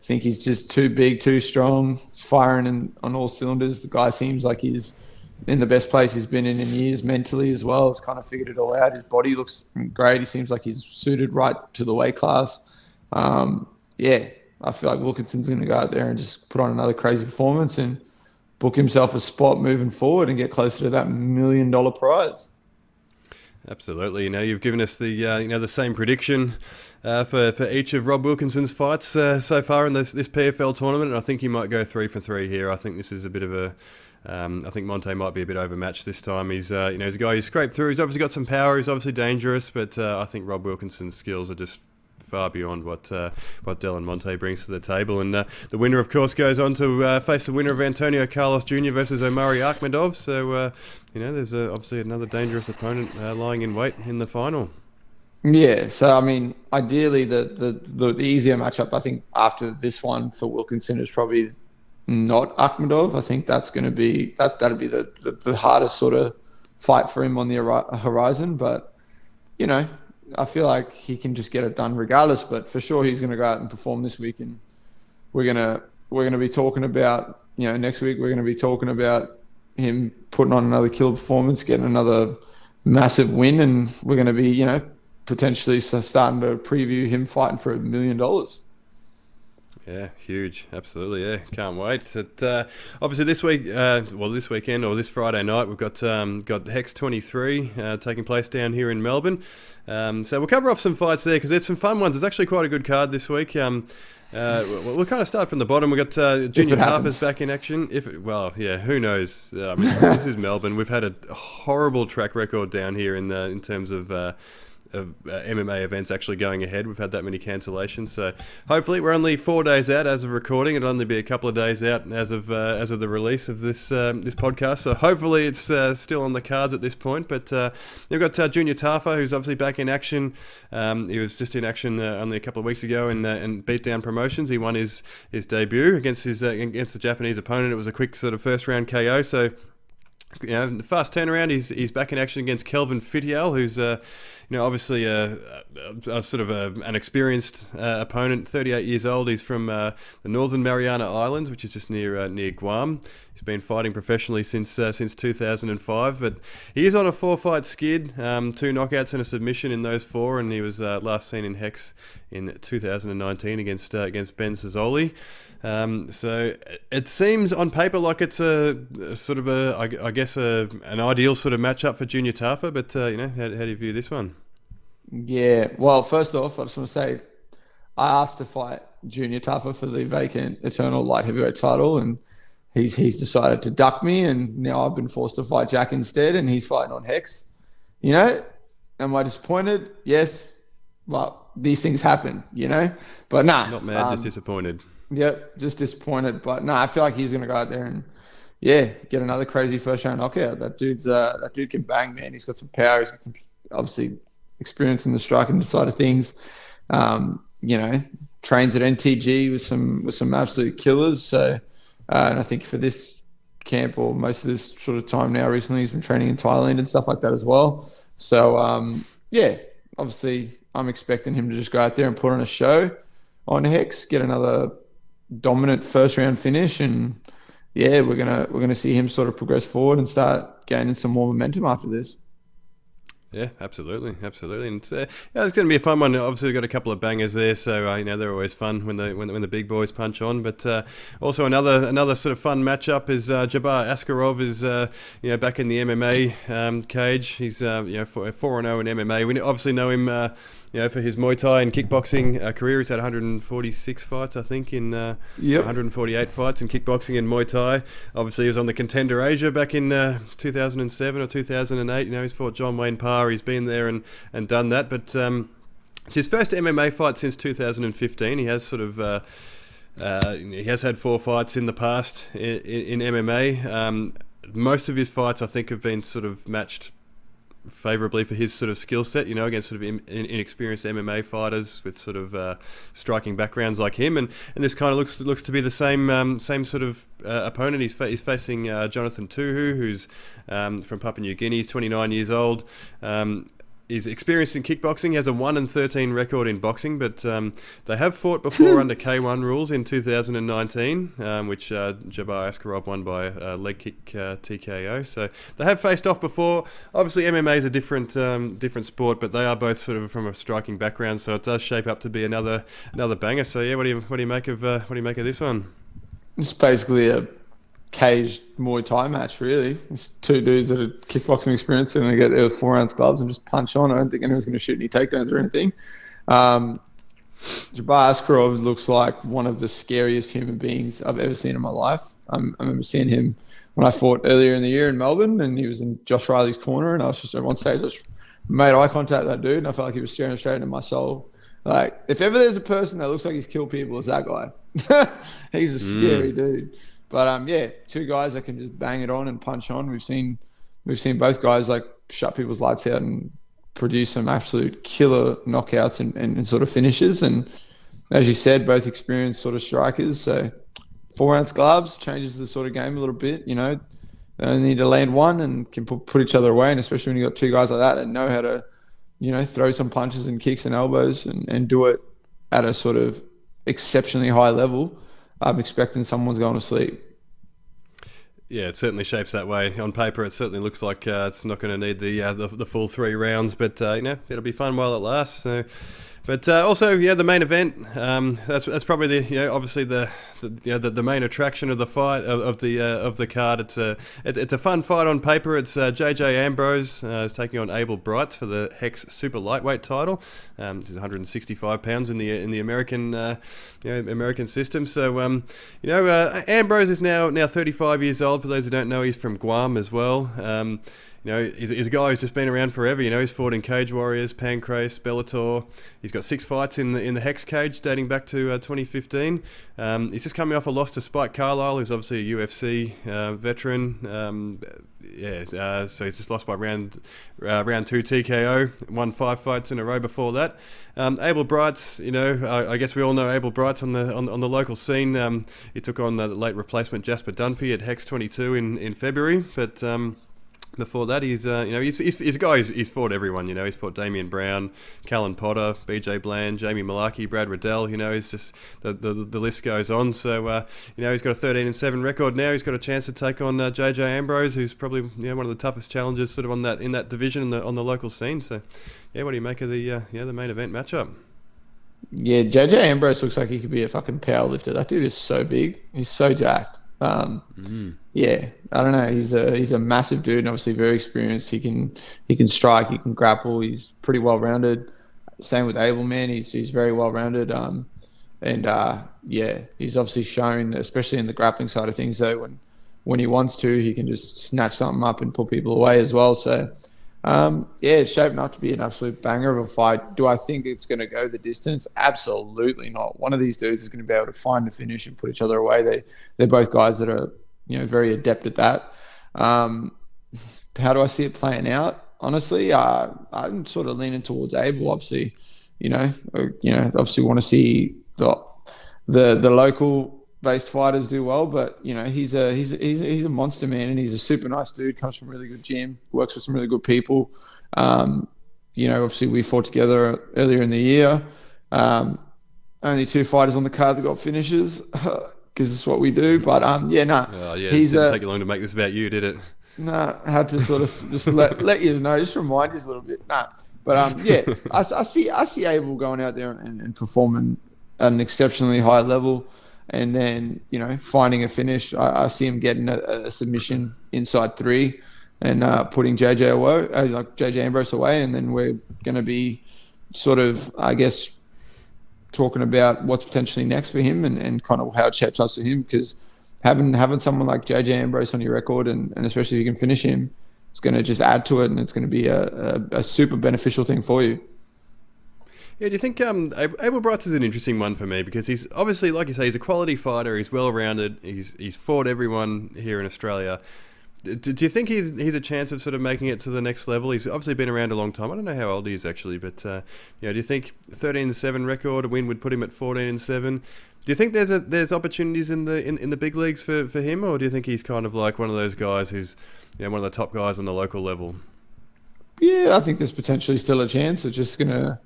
think he's just too big, too strong. He's firing on all cylinders. The guy seems like he's in the best place he's been in years, mentally as well. He's kind of figured it all out. His body looks great. He seems like he's suited right to the weight class. I feel like Wilkinson's gonna go out there and just put on another crazy performance and book himself a spot moving forward and get closer to that $1 million prize. Absolutely. You've given us the same prediction for each of Rob Wilkinson's fights so far in this PFL tournament, and I think he might go 3 for 3 here. I think this is a bit of a I think Monte might be a bit overmatched this time. He's he's a guy who scraped through. He's obviously got some power. He's obviously dangerous, but I think Rob Wilkinson's skills are just far beyond what Delon Monte brings to the table. And the winner, of course, goes on to face the winner of Antonio Carlos Jr. versus Omari Ahmedov. So, there's obviously another dangerous opponent lying in wait in the final. Yeah, so, I mean, ideally, the easier matchup, I think, after this one for Wilkinson is probably not Ahmedov. I think that's going to be, that'll be the hardest sort of fight for him on the horizon. But, I feel like he can just get it done regardless, but for sure he's going to go out and perform this week, and we're going to be talking about, next week we're going to be talking about him putting on another killer performance, getting another massive win, and we're going to be, potentially starting to preview him fighting for $1 million. Yeah, huge. Absolutely, yeah. Can't wait. Obviously, this weekend or this Friday night, we've got Hex 23 taking place down here in Melbourne. So we'll cover off some fights there because there's some fun ones. There's actually quite a good card this week. We'll kind of start from the bottom. We've got Junior Tafa's back in action. Who knows? This is Melbourne. We've had a horrible track record down here in terms of MMA events actually going ahead. We've had that many cancellations, so hopefully we're only 4 days out as of recording. It'll only be a couple of days out as of the release of this podcast. So hopefully it's still on the cards at this point. But you've got Junior Tafa, who's obviously back in action. He was just in action only a couple of weeks ago and beat down promotions. He won his debut against the Japanese opponent. It was a quick sort of first round KO. So fast turnaround. He's back in action against Kelvin Fitial, who's obviously a sort of an experienced opponent. 38 years old. He's from the Northern Mariana Islands, which is just near Guam. He's been fighting professionally since 2005, but he is on a 4-fight skid, 2 knockouts and a submission in those 4, and he was last seen in Hex in 2019 against Ben Sazzoli. So it seems on paper like it's a sort of an ideal sort of matchup for Junior Tafa, but how do you view this one? Yeah, well, first off, I just want to say I asked to fight Junior Tafa for the vacant Eternal light heavyweight title, and he's decided to duck me, and now I've been forced to fight Jack instead, and he's fighting on Hex. Am I disappointed? Yes. Well, these things happen, but nah. Not mad, just disappointed. Yep, just disappointed. But no, I feel like he's going to go out there and, get another crazy first-round knockout. That dude can bang, man. He's got some power. He's got some, obviously, experience in the striking side of things. Trains at NTG with some absolute killers. So, and I think for this camp or most of this sort of time now recently, he's been training in Thailand and stuff like that as well. So, obviously, I'm expecting him to just go out there and put on a show on Hex, get another dominant first round finish, and we're gonna see him sort of progress forward and start gaining some more momentum after this. Yeah, absolutely, and it's going to be a fun one. Obviously, we've got a couple of bangers there, so they're always fun when the big boys punch on. But also another sort of fun matchup is Jabbar Askarov is back in the MMA cage. He's 4-0 in MMA. We obviously know him for his Muay Thai and kickboxing career. He's had 146 fights, I think, in 148 fights in kickboxing and Muay Thai. Obviously, he was on the Contender Asia back in 2007 or 2008. He's fought John Wayne Parr. He's been there and done that. But it's his first MMA fight since 2015. He has sort of he has had 4 fights in the past in MMA. Most of his fights, I think, have been sort of matched favourably for his sort of skill set, against sort of inexperienced MMA fighters with sort of striking backgrounds like him, and this kind of looks to be the same sort of opponent. He's facing Jonathan Tuhu, who's from Papua New Guinea. He's 29 years old. He's experienced in kickboxing. He has a 1-13 record in boxing, but they have fought before under K1 rules in 2019, which Jabbar Askarov won by leg kick TKO. So they have faced off before. Obviously, MMA is a different sport, but they are both sort of from a striking background, so it does shape up to be another banger. So what do you make of this one? It's basically a caged Muay Thai match, really. It's 2 dudes that are kickboxing experience, and they get their 4-ounce gloves and just punch on. I don't think anyone's going to shoot any takedowns or anything. Jabbar Askarov looks like one of the scariest human beings I've ever seen in my life. I remember seeing him when I fought earlier in the year in Melbourne, and he was in Josh Riley's corner, and I was just at one stage, I just made eye contact with that dude, and I felt like he was staring straight into my soul. Like, if ever there's a person that looks like he's killed people, it's that guy. He's a scary dude. But 2 guys that can just bang it on and punch on. We've seen both guys like shut people's lights out and produce some absolute killer knockouts and sort of finishes. And as you said, both experienced sort of strikers. So 4-ounce gloves changes the sort of game a little bit. They only need to land one and can put each other away. And especially when you got 2 guys like that know how to, throw some punches and kicks and elbows and do it at a sort of exceptionally high level. I'm expecting someone's going to sleep. Yeah, it certainly shapes that way. On paper, it certainly looks like it's not going to need the full 3 rounds, but it'll be fun while it lasts. So. But also, the main event. That's probably obviously the main attraction of the fight of the card. It's a fun fight on paper. It's JJ Ambrose is taking on Abel Brights for the Hex Super Lightweight title. Which is 165 pounds in the American American system. So Ambrose is now 35 years old. For those who don't know, he's from Guam as well. He's a guy who's just been around forever. He's fought in Cage Warriors, Pancrase, Bellator. He's got 6 fights in the Hex cage dating back to 2015. He's just coming off a loss to Spike Carlisle, who's obviously a UFC veteran. So he's just lost by round 2 TKO. Won 5 fights in a row before that. Abel Brights, I guess we all know Abel Brights on the local scene. He took on the late replacement Jasper Dunphy at Hex 22 in February, but. Before that, he's a guy who's fought everyone. He's fought Damian Brown, Callan Potter, BJ Bland, Jamie Malaki, Brad Riddell. He's just the list goes on. So he's got a 13-7 record now. He's got a chance to take on JJ Ambrose, who's probably one of the toughest challengers sort of in that division on the local scene. So what do you make of the main event matchup? Yeah, JJ Ambrose looks like he could be a fucking powerlifter. That dude is so big. He's so jacked. Yeah, I don't know. He's a massive dude and obviously very experienced. He can strike, he can grapple. He's pretty well rounded. Same with Abel, man. He's very well rounded. He's obviously shown, especially in the grappling side of things, though, when he wants to, he can just snatch something up and put people away as well. So it's shaping up to be an absolute banger of a fight. Do I think it's going to go the distance? Absolutely not. One of these dudes is going to be able to find the finish and put each other away. They're both guys that are very adept at that. How do I see it playing out? Honestly, I'm sort of leaning towards Abel. Obviously, obviously want to see the local based fighters do well, but he's a monster, man, and he's a super nice dude. Comes from a really good gym, works with some really good people. Obviously we fought together earlier in the year. Only 2 fighters on the card that got finishes because it's what we do. But it didn't take you long to make this about you, did it? No, I had to sort of just let you know, just remind you a little bit. But I see Abel going out there and performing at an exceptionally high level. And then, finding a finish. I see him getting a submission inside 3 and putting JJ Ambrose away. And then we're going to be sort of, I guess, talking about what's potentially next for him and kind of how it shapes up for him. Because having someone like JJ Ambrose on your record and especially if you can finish him, it's going to just add to it and it's going to be a super beneficial thing for you. Yeah, do you think Abel Brights is an interesting one for me because he's obviously, like you say, he's a quality fighter. He's well-rounded. He's fought everyone here in Australia. Do you think he's a chance of sort of making it to the next level? He's obviously been around a long time. I don't know how old he is actually, but do you think 13-7 record, a win would put him at 14-7? Do you think there's opportunities in the big leagues for him, or do you think he's kind of like one of those guys who's one of the top guys on the local level? Yeah, I think there's potentially still a chance. It's just gonna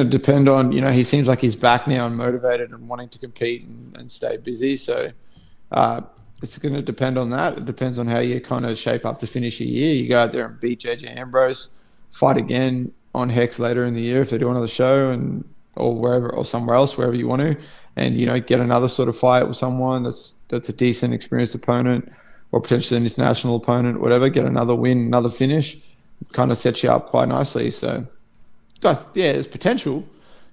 depend on, he seems like he's back now and motivated and wanting to compete and stay busy. So it's going to depend on that. It depends on how you kind of shape up to finish a year. You go out there and beat JJ Ambrose, fight again on Hex later in the year if they do another show or wherever or somewhere else, wherever you want to, and get another sort of fight with someone that's a decent, experienced opponent or potentially an international opponent, whatever. Get another win, another finish, kind of sets you up quite nicely. So. There's potential.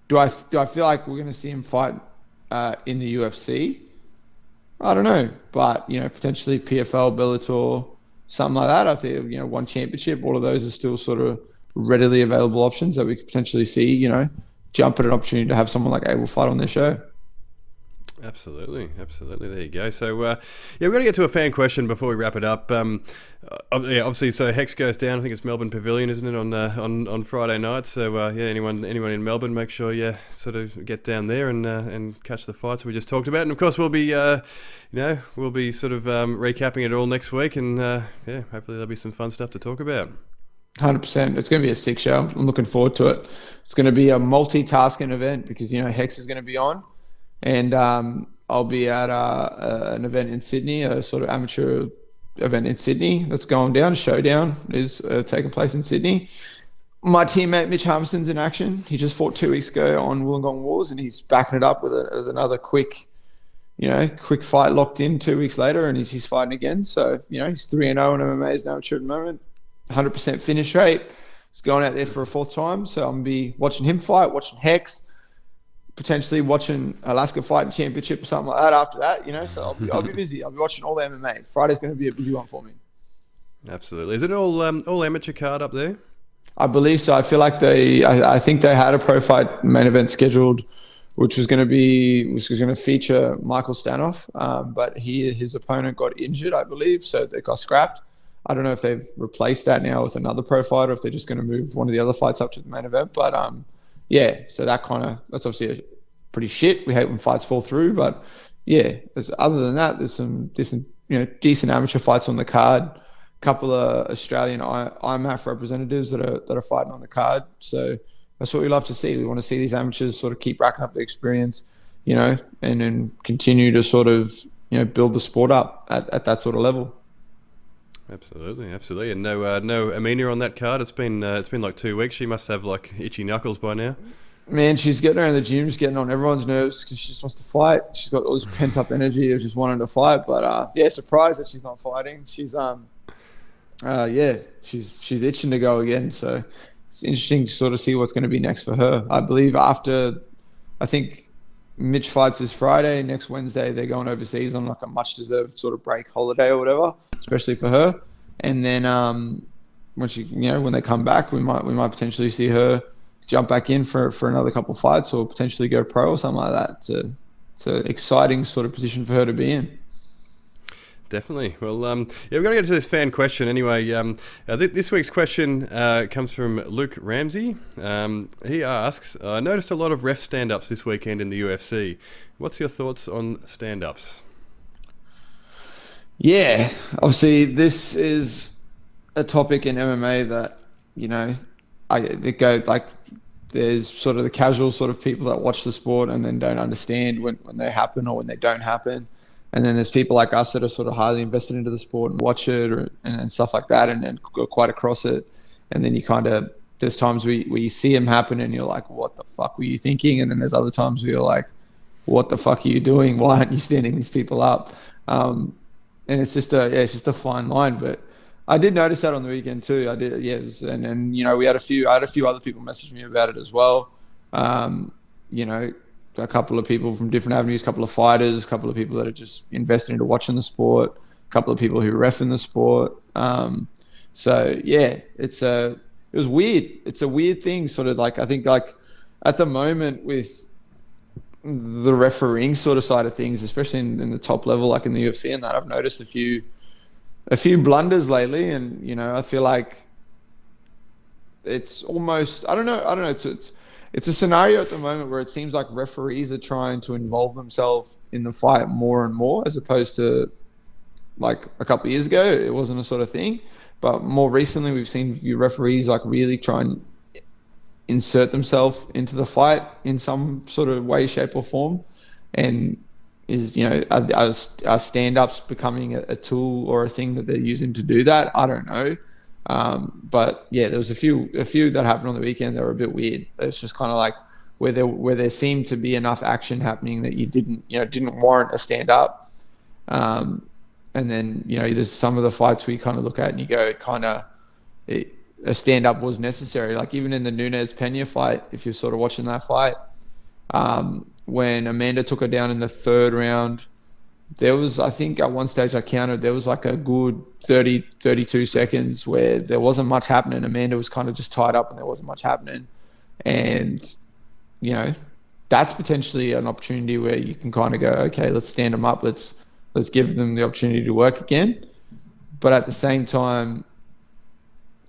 Do I feel like we're going to see him fight in the UFC? I don't know, but potentially PFL, Bellator, something like that. I think one championship. All of those are still sort of readily available options that we could potentially see. Jump at an opportunity to have someone like Abel fight on their show. Absolutely. There you go. So, we're going to get to a fan question before we wrap it up. Obviously, so Hex goes down. I think it's Melbourne Pavilion, isn't it, on Friday night? So, anyone in Melbourne, make sure you sort of get down there and catch the fights we just talked about. And of course, we'll be sort of recapping it all next week, and hopefully there'll be some fun stuff to talk about. 100%. It's going to be a sick show. I'm looking forward to it. It's going to be a multitasking event because Hex is going to be on. And I'll be at an event in Sydney, a sort of amateur event in Sydney that's going down. Showdown is taking place in Sydney. My teammate Mitch Harmison's in action. He just fought 2 weeks ago on Wollongong Wars, and he's backing it up with another quick fight locked in 2 weeks later, and he's fighting again. So, he's 3-0 in MMA as an amateur at the moment, 100% finish rate. He's going out there for a fourth time. So I'm going to be watching him fight, watching Hex, potentially watching Alaska Fighting Championship or something like that after that, So I'll be busy. I'll be watching all the MMA. Friday's going to be a busy one for me. Absolutely. Is it all amateur card up there? I believe so. I feel like I think they had a pro fight main event scheduled, which was going to feature Michael Stanoff, but his opponent got injured, I believe, so they got scrapped. I don't know if they've replaced that now with another pro fight or if they're just going to move one of the other fights up to the main event. But so that's obviously pretty shit. We hate when fights fall through, but other than that, there's some decent amateur fights on the card. Couple of Australian IMAF representatives that are fighting on the card. So that's what we love to see. We want to see these amateurs sort of keep racking up the experience, and then continue to sort of, build the sport up at that sort of level. Absolutely. And no Amina on that card. It's been like 2 weeks. She must have like itchy knuckles by now. Man, she's getting around the gym, just getting on everyone's nerves because she just wants to fight. She's got all this pent up energy of just wanting to fight. But surprised that she's not fighting. She's she's itching to go again. So it's interesting to sort of see what's going to be next for her. I believe I think Mitch fights this Friday. Next Wednesday, they're going overseas on like a much deserved sort of break holiday or whatever, especially for her. And then when they come back, we might potentially see her jump back in for another couple of fights or potentially go pro or something like that. It's an exciting sort of position for her to be in. Definitely. Well, we're going to get to this fan question anyway. This week's question comes from Luke Ramsey. He asks, I noticed a lot of ref stand-ups this weekend in the UFC. What's your thoughts on stand-ups? Yeah, obviously this is a topic in MMA that, there's sort of the casual sort of people that watch the sport and then don't understand when they happen or when they don't happen. And then there's people like us that are sort of highly invested into the sport and watch it and stuff like that and go quite across it. And then there's times where you see them happen and you're like, what the fuck were you thinking? And then there's other times where you're like, what the fuck are you doing? Why aren't you standing these people up? And it's just a fine line. But I did notice that on the weekend too. I did, and we had I had a few other people message me about it as well. A couple of people from different avenues, a couple of fighters, a couple of people that are just invested into watching the sport, a couple of people who ref in the sport. It was weird. It's a weird thing, sort of like, I think like at the moment with the refereeing sort of side of things, especially in the top level, like in the UFC and that, I've noticed a few blunders lately. And, I feel like it's almost, I don't know. It's a scenario at the moment where it seems like referees are trying to involve themselves in the fight more and more, as opposed to like a couple of years ago, it wasn't a sort of thing. But more recently, we've seen few referees like really try and insert themselves into the fight in some sort of way, shape, or form. And are stand-ups becoming a tool or a thing that they're using to do that? I don't know. But there was a few that happened on the weekend that were a bit weird. It's just kind of like where there seemed to be enough action happening that you didn't warrant a stand-up. And then, there's some of the fights where you kind of look at and you go, a stand-up was necessary. Like even in the Nunez Pena fight, if you're sort of watching that fight, when Amanda took her down in the third round, there was, I think at one stage I counted, there was like a good 30, 32 seconds where there wasn't much happening. Amanda was kind of just tied up and there wasn't much happening. And, that's potentially an opportunity where you can kind of go, okay, let's stand them up. Let's give them the opportunity to work again. But at the same time,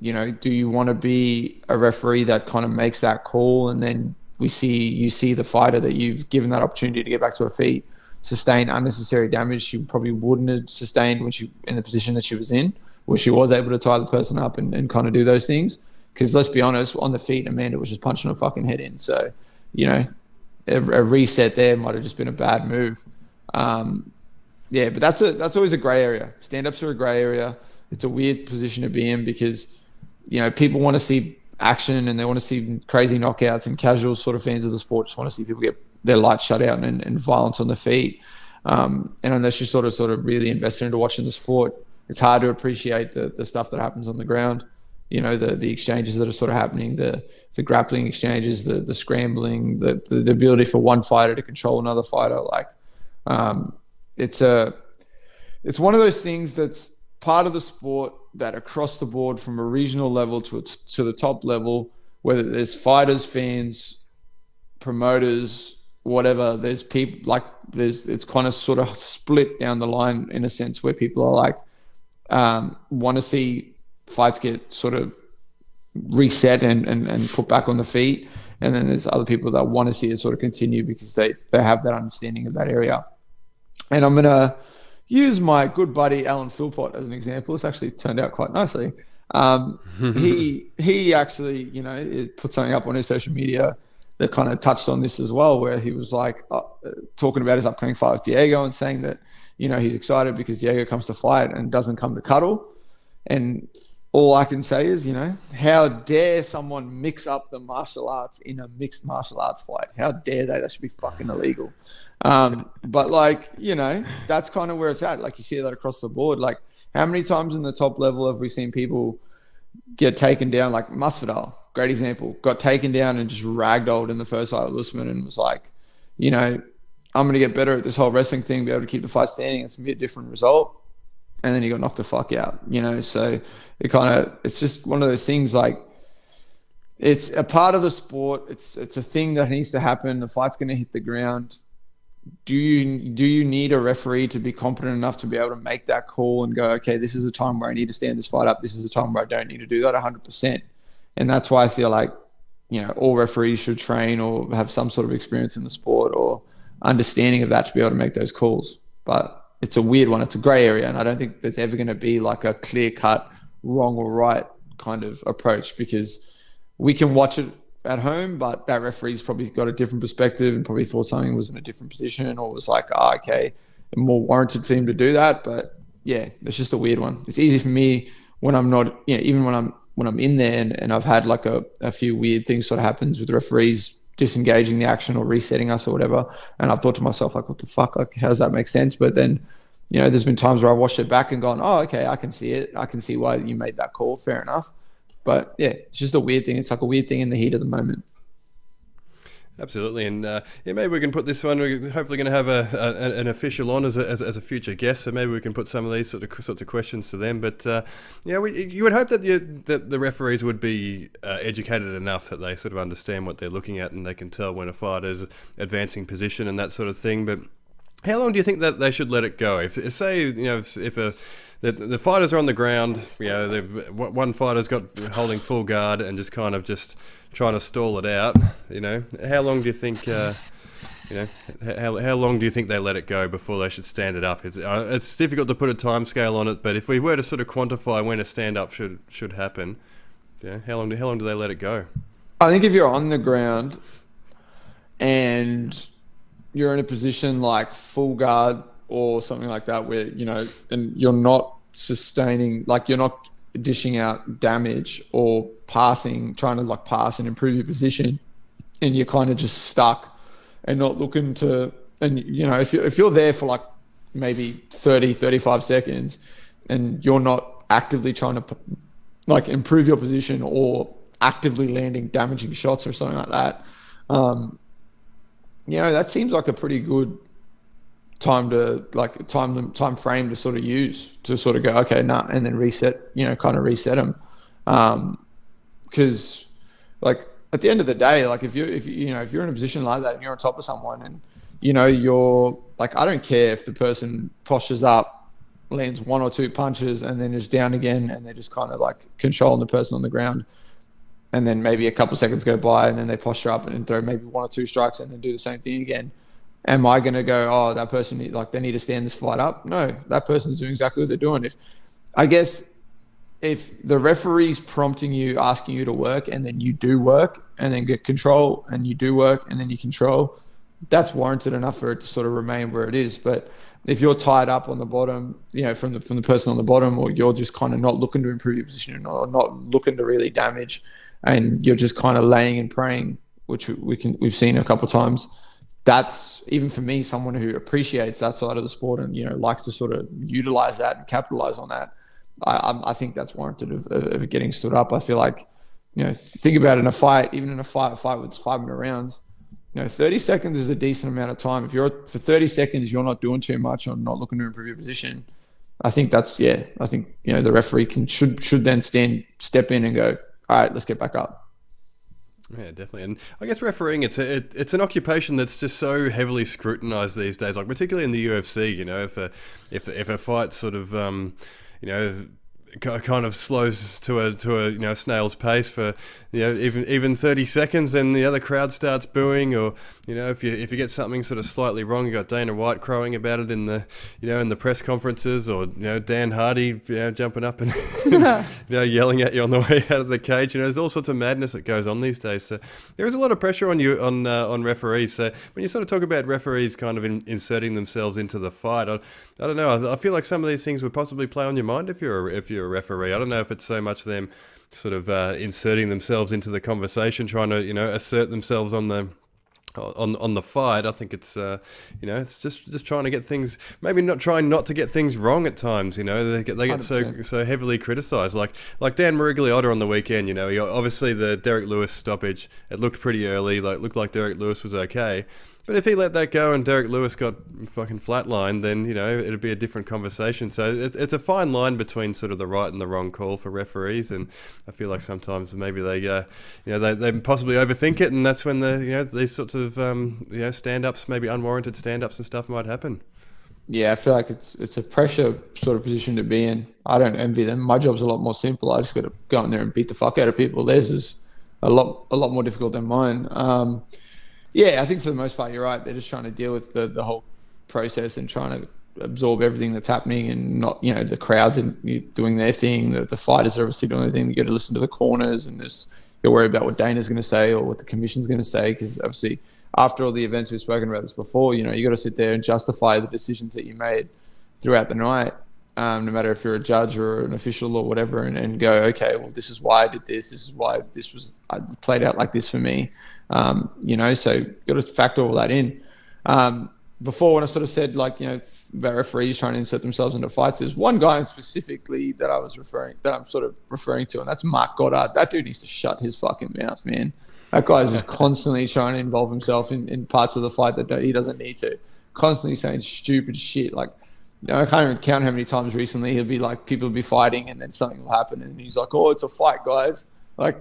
do you want to be a referee that kind of makes that call and then you see the fighter that you've given that opportunity to get back to her feet sustain unnecessary damage she probably wouldn't have sustained when she in the position that she was in, where she was able to tie the person up and kind of do those things? Because let's be honest, on the feet, Amanda was just punching her fucking head in. So, a reset there might have just been a bad move. Yeah, but that's always a gray area. Stand-ups are a gray area. It's a weird position to be in because, people want to see action and they want to see crazy knockouts, and casual sort of fans of the sport just want to see people get their lights shut out and violence on the feet. And unless you're sort of really invested into watching the sport, it's hard to appreciate the stuff that happens on the ground. The exchanges that are sort of happening, the grappling exchanges, the scrambling, the ability for one fighter to control another fighter. It's one of those things that's part of the sport that across the board, from a regional level to the top level, whether there's fighters, fans, promoters, whatever, there's people it's kind of sort of split down the line in a sense where people are want to see fights get sort of reset and put back on the feet. And then there's other people that want to see it sort of continue because they have that understanding of that area. And I'm going to use my good buddy Alan Philpott as an example. It's actually turned out quite nicely. He actually, put something up on his social media that kind of touched on this as well, where he was talking about his upcoming fight with Diego and saying that, he's excited because Diego comes to fight and doesn't come to cuddle. And all I can say is, how dare someone mix up the martial arts in a mixed martial arts fight? How dare they? That should be fucking illegal. But that's kind of where it's at. You see that across the board. How many times in the top level have we seen people get taken down? Masvidal, great example, got taken down and just ragdolled in the first fight with Usman and was I'm going to get better at this whole wrestling thing, be able to keep the fight standing. It's going to be a different result. And then he got knocked the fuck out, so it's just one of those things. It's a part of the sport. It's a thing that needs to happen. The fight's going to hit the ground. Do you need a referee to be competent enough to be able to make that call and go, okay, this is a time where I need to stand this fight up. This is a time where I don't need to do that 100%. And that's why I feel all referees should train or have some sort of experience in the sport or understanding of that to be able to make those calls. But it's a weird one. It's a gray area. And I don't think there's ever going to be a clear cut wrong or right kind of approach, because we can watch it at home, but that referee's probably got a different perspective and probably thought something was in a different position or was okay, more warranted for him to do that. But yeah, it's just a weird one. It's easy for me when I'm not, even when I'm in there and I've had a few weird things sort of happens with referees disengaging the action or resetting us or whatever. And I've thought to myself, what the fuck? How does that make sense? But then, there's been times where I've watched it back and gone, oh, okay, I can see it. I can see why you made that call. Fair enough. But yeah, it's just a weird thing. It's a weird thing in the heat of the moment. Absolutely, and maybe we can put this one. We're hopefully going to have an official on as a future guest, so maybe we can put some of these sorts of questions to them. But you would hope that the referees would be educated enough that they sort of understand what they're looking at and they can tell when a fighter's advancing position and that sort of thing. But how long do you think that they should let it go? If the fighters are on the ground, one fighter's got holding full guard and just kind of just trying to stall it out. How long do you think? How long do you think they let it go before they should stand it up? It's difficult to put a time scale on it, but if we were to sort of quantify when a stand up should happen, how long do they let it go? I think if you're on the ground and you're in a position like full guard or something like that where, and you're not sustaining, you're not dishing out damage or passing, trying to pass and improve your position, and you're kind of just stuck and not looking to, and if you're there for maybe 30, 35 seconds and you're not actively trying to improve your position or actively landing damaging shots or something like that, that seems like a pretty good time time frame to sort of use to sort of go, okay, nah, and then reset, kind of reset them. Because at the end of the day, if you're in a position like that and you're on top of someone and, you're I don't care if the person postures up, lands one or two punches and then is down again and they're just kind of controlling the person on the ground. And then maybe a couple seconds go by and then they posture up and throw maybe one or two strikes and then do the same thing again. Am I going to go, oh, that person, they need to stand this fight up? No, that person's doing exactly what they're doing. If the referee's prompting you, asking you to work, and then you do work and then get control and you do work and then you control, that's warranted enough for it to sort of remain where it is. But if you're tied up on the bottom, from the person on the bottom, or you're just kind of not looking to improve your position or not looking to really damage, and you're just kind of laying and praying, which we've seen a couple of times. That's, even for me, someone who appreciates that side of the sport and likes to sort of utilize that and capitalize on that. I think that's warranted of getting stood up. I feel like, think about it, in a fight, even in a fight with 5-minute rounds, 30 seconds is a decent amount of time. If for 30 seconds you're not doing too much or not looking to improve your position, I think the referee should then step in and go, all right, let's get back up. Yeah, definitely. And I guess refereeing, it's an occupation that's just so heavily scrutinized these days, like particularly in the UFC, if a fight sort of, kind of slows to a snail's pace for even 30 seconds, and the other crowd starts booing, or if you get something sort of slightly wrong, you got Dana White crowing about it in the press conferences, or Dan Hardy jumping up and yelling at you on the way out of the cage. There's all sorts of madness that goes on these days. So there is a lot of pressure on you on referees. So when you sort of talk about referees kind of inserting themselves into the fight, I don't know. I feel like some of these things would possibly play on your mind if you're a referee. I don't know if it's so much them sort of inserting themselves into the conversation, trying to assert themselves on the fight. I think it's it's just trying to get things, maybe trying not to get things wrong at times. They get so heavily criticised. Like Dan Marigliotta on the weekend. Obviously the Derek Lewis stoppage, it looked pretty early. Looked like Derek Lewis was okay. But if he let that go and Derek Lewis got fucking flatlined, then, it'd be a different conversation. So it's a fine line between sort of the right and the wrong call for referees. And I feel like sometimes maybe they possibly overthink it. And that's when these sorts of, stand-ups, maybe unwarranted stand-ups and stuff might happen. Yeah, I feel like it's a pressure sort of position to be in. I don't envy them. My job's a lot more simple. I just got to go in there and beat the fuck out of people. Theirs is a lot more difficult than mine. Yeah, I think for the most part, you're right. They're just trying to deal with the whole process and trying to absorb everything that's happening, and not, the crowds and doing their thing. The fighters are obviously doing their thing. You got to listen to the corners, and you're worried about what Dana's going to say or what the commission's going to say, because obviously after all the events we've spoken about this before, you got to sit there and justify the decisions that you made throughout the night. No matter if you're a judge or an official or whatever, and go, okay, well, this is why I did this. This is why I played out like this for me. So you've got to factor all that in. Before, when I sort of said, about referees trying to insert themselves into fights, there's one guy specifically that I'm sort of referring to, and that's Mark Goddard. That dude needs to shut his fucking mouth, man. That guy is just constantly trying to involve himself in parts of the fight that he doesn't need to. Constantly saying stupid shit. I can't even count how many times recently he'll be like, people will be fighting and then something will happen and he's like, oh, it's a fight, guys.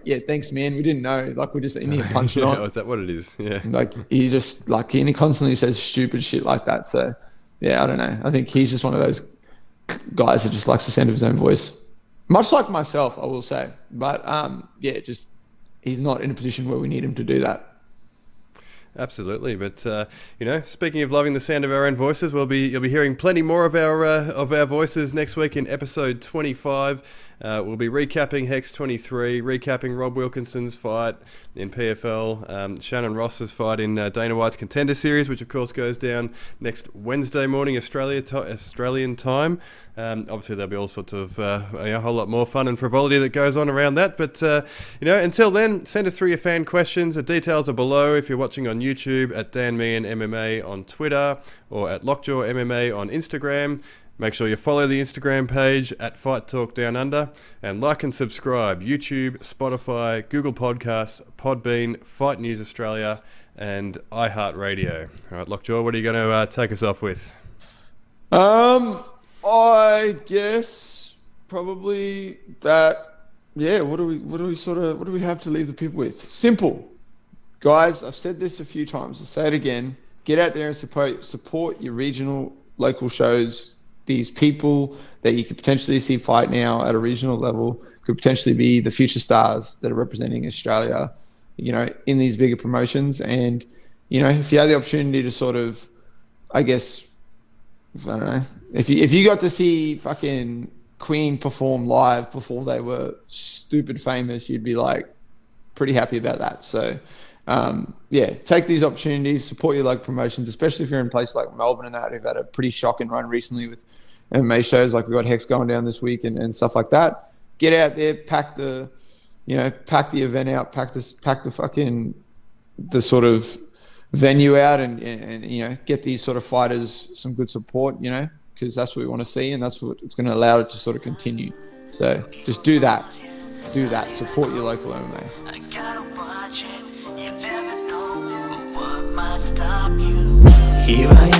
Yeah, thanks, man. We didn't know. We're just in here punching on. Is that what it is? Yeah. He just, he constantly says stupid shit like that. So, yeah, I don't know. I think he's just one of those guys that just likes the sound of his own voice. Much like myself, I will say. But, he's not in a position where we need him to do that. Absolutely, but speaking of loving the sound of our own voices, you'll be hearing plenty more of our voices next week in episode 25. We'll be recapping Hex 23, recapping Rob Wilkinson's fight in PFL, Shannon Ross's fight in Dana White's Contender Series, which of course goes down next Wednesday morning Australian time. Obviously there'll be all sorts of a whole lot more fun and frivolity that goes on around that. But until then, send us through your fan questions. The details are below if you're watching on YouTube, at Dan Meehan MMA on Twitter, or at Lockjaw MMA on Instagram. Make sure you follow the Instagram page at Fight Talk Down Under, and like and subscribe. YouTube, Spotify, Google Podcasts, Podbean, Fight News Australia, and iHeartRadio. All right, Lockjaw, what are you going to take us off with? I guess probably that. Yeah. What do we have to leave the people with? Simple, guys. I've said this a few times. I'll say it again. Get out there and support your regional, local shows. These people that you could potentially see fight now at a regional level could potentially be the future stars that are representing Australia, in these bigger promotions. And, if you had the opportunity to sort of, I guess, I don't know, if you got to see fucking Queen perform live before they were stupid famous, you'd be pretty happy about that. So yeah, take these opportunities, support your local promotions, especially if you're in places like Melbourne and that, who've had a pretty shocking run recently with MMA shows. Like we've got Hex going down this week and stuff like that. Get out there, pack the event out, pack the sort of venue out, and you know, get these sort of fighters some good support, you know, because that's what we want to see, and that's what it's going to allow it to sort of continue. So just do that, support your local MMA. I gotta watch it, you never know what might stop you. Here I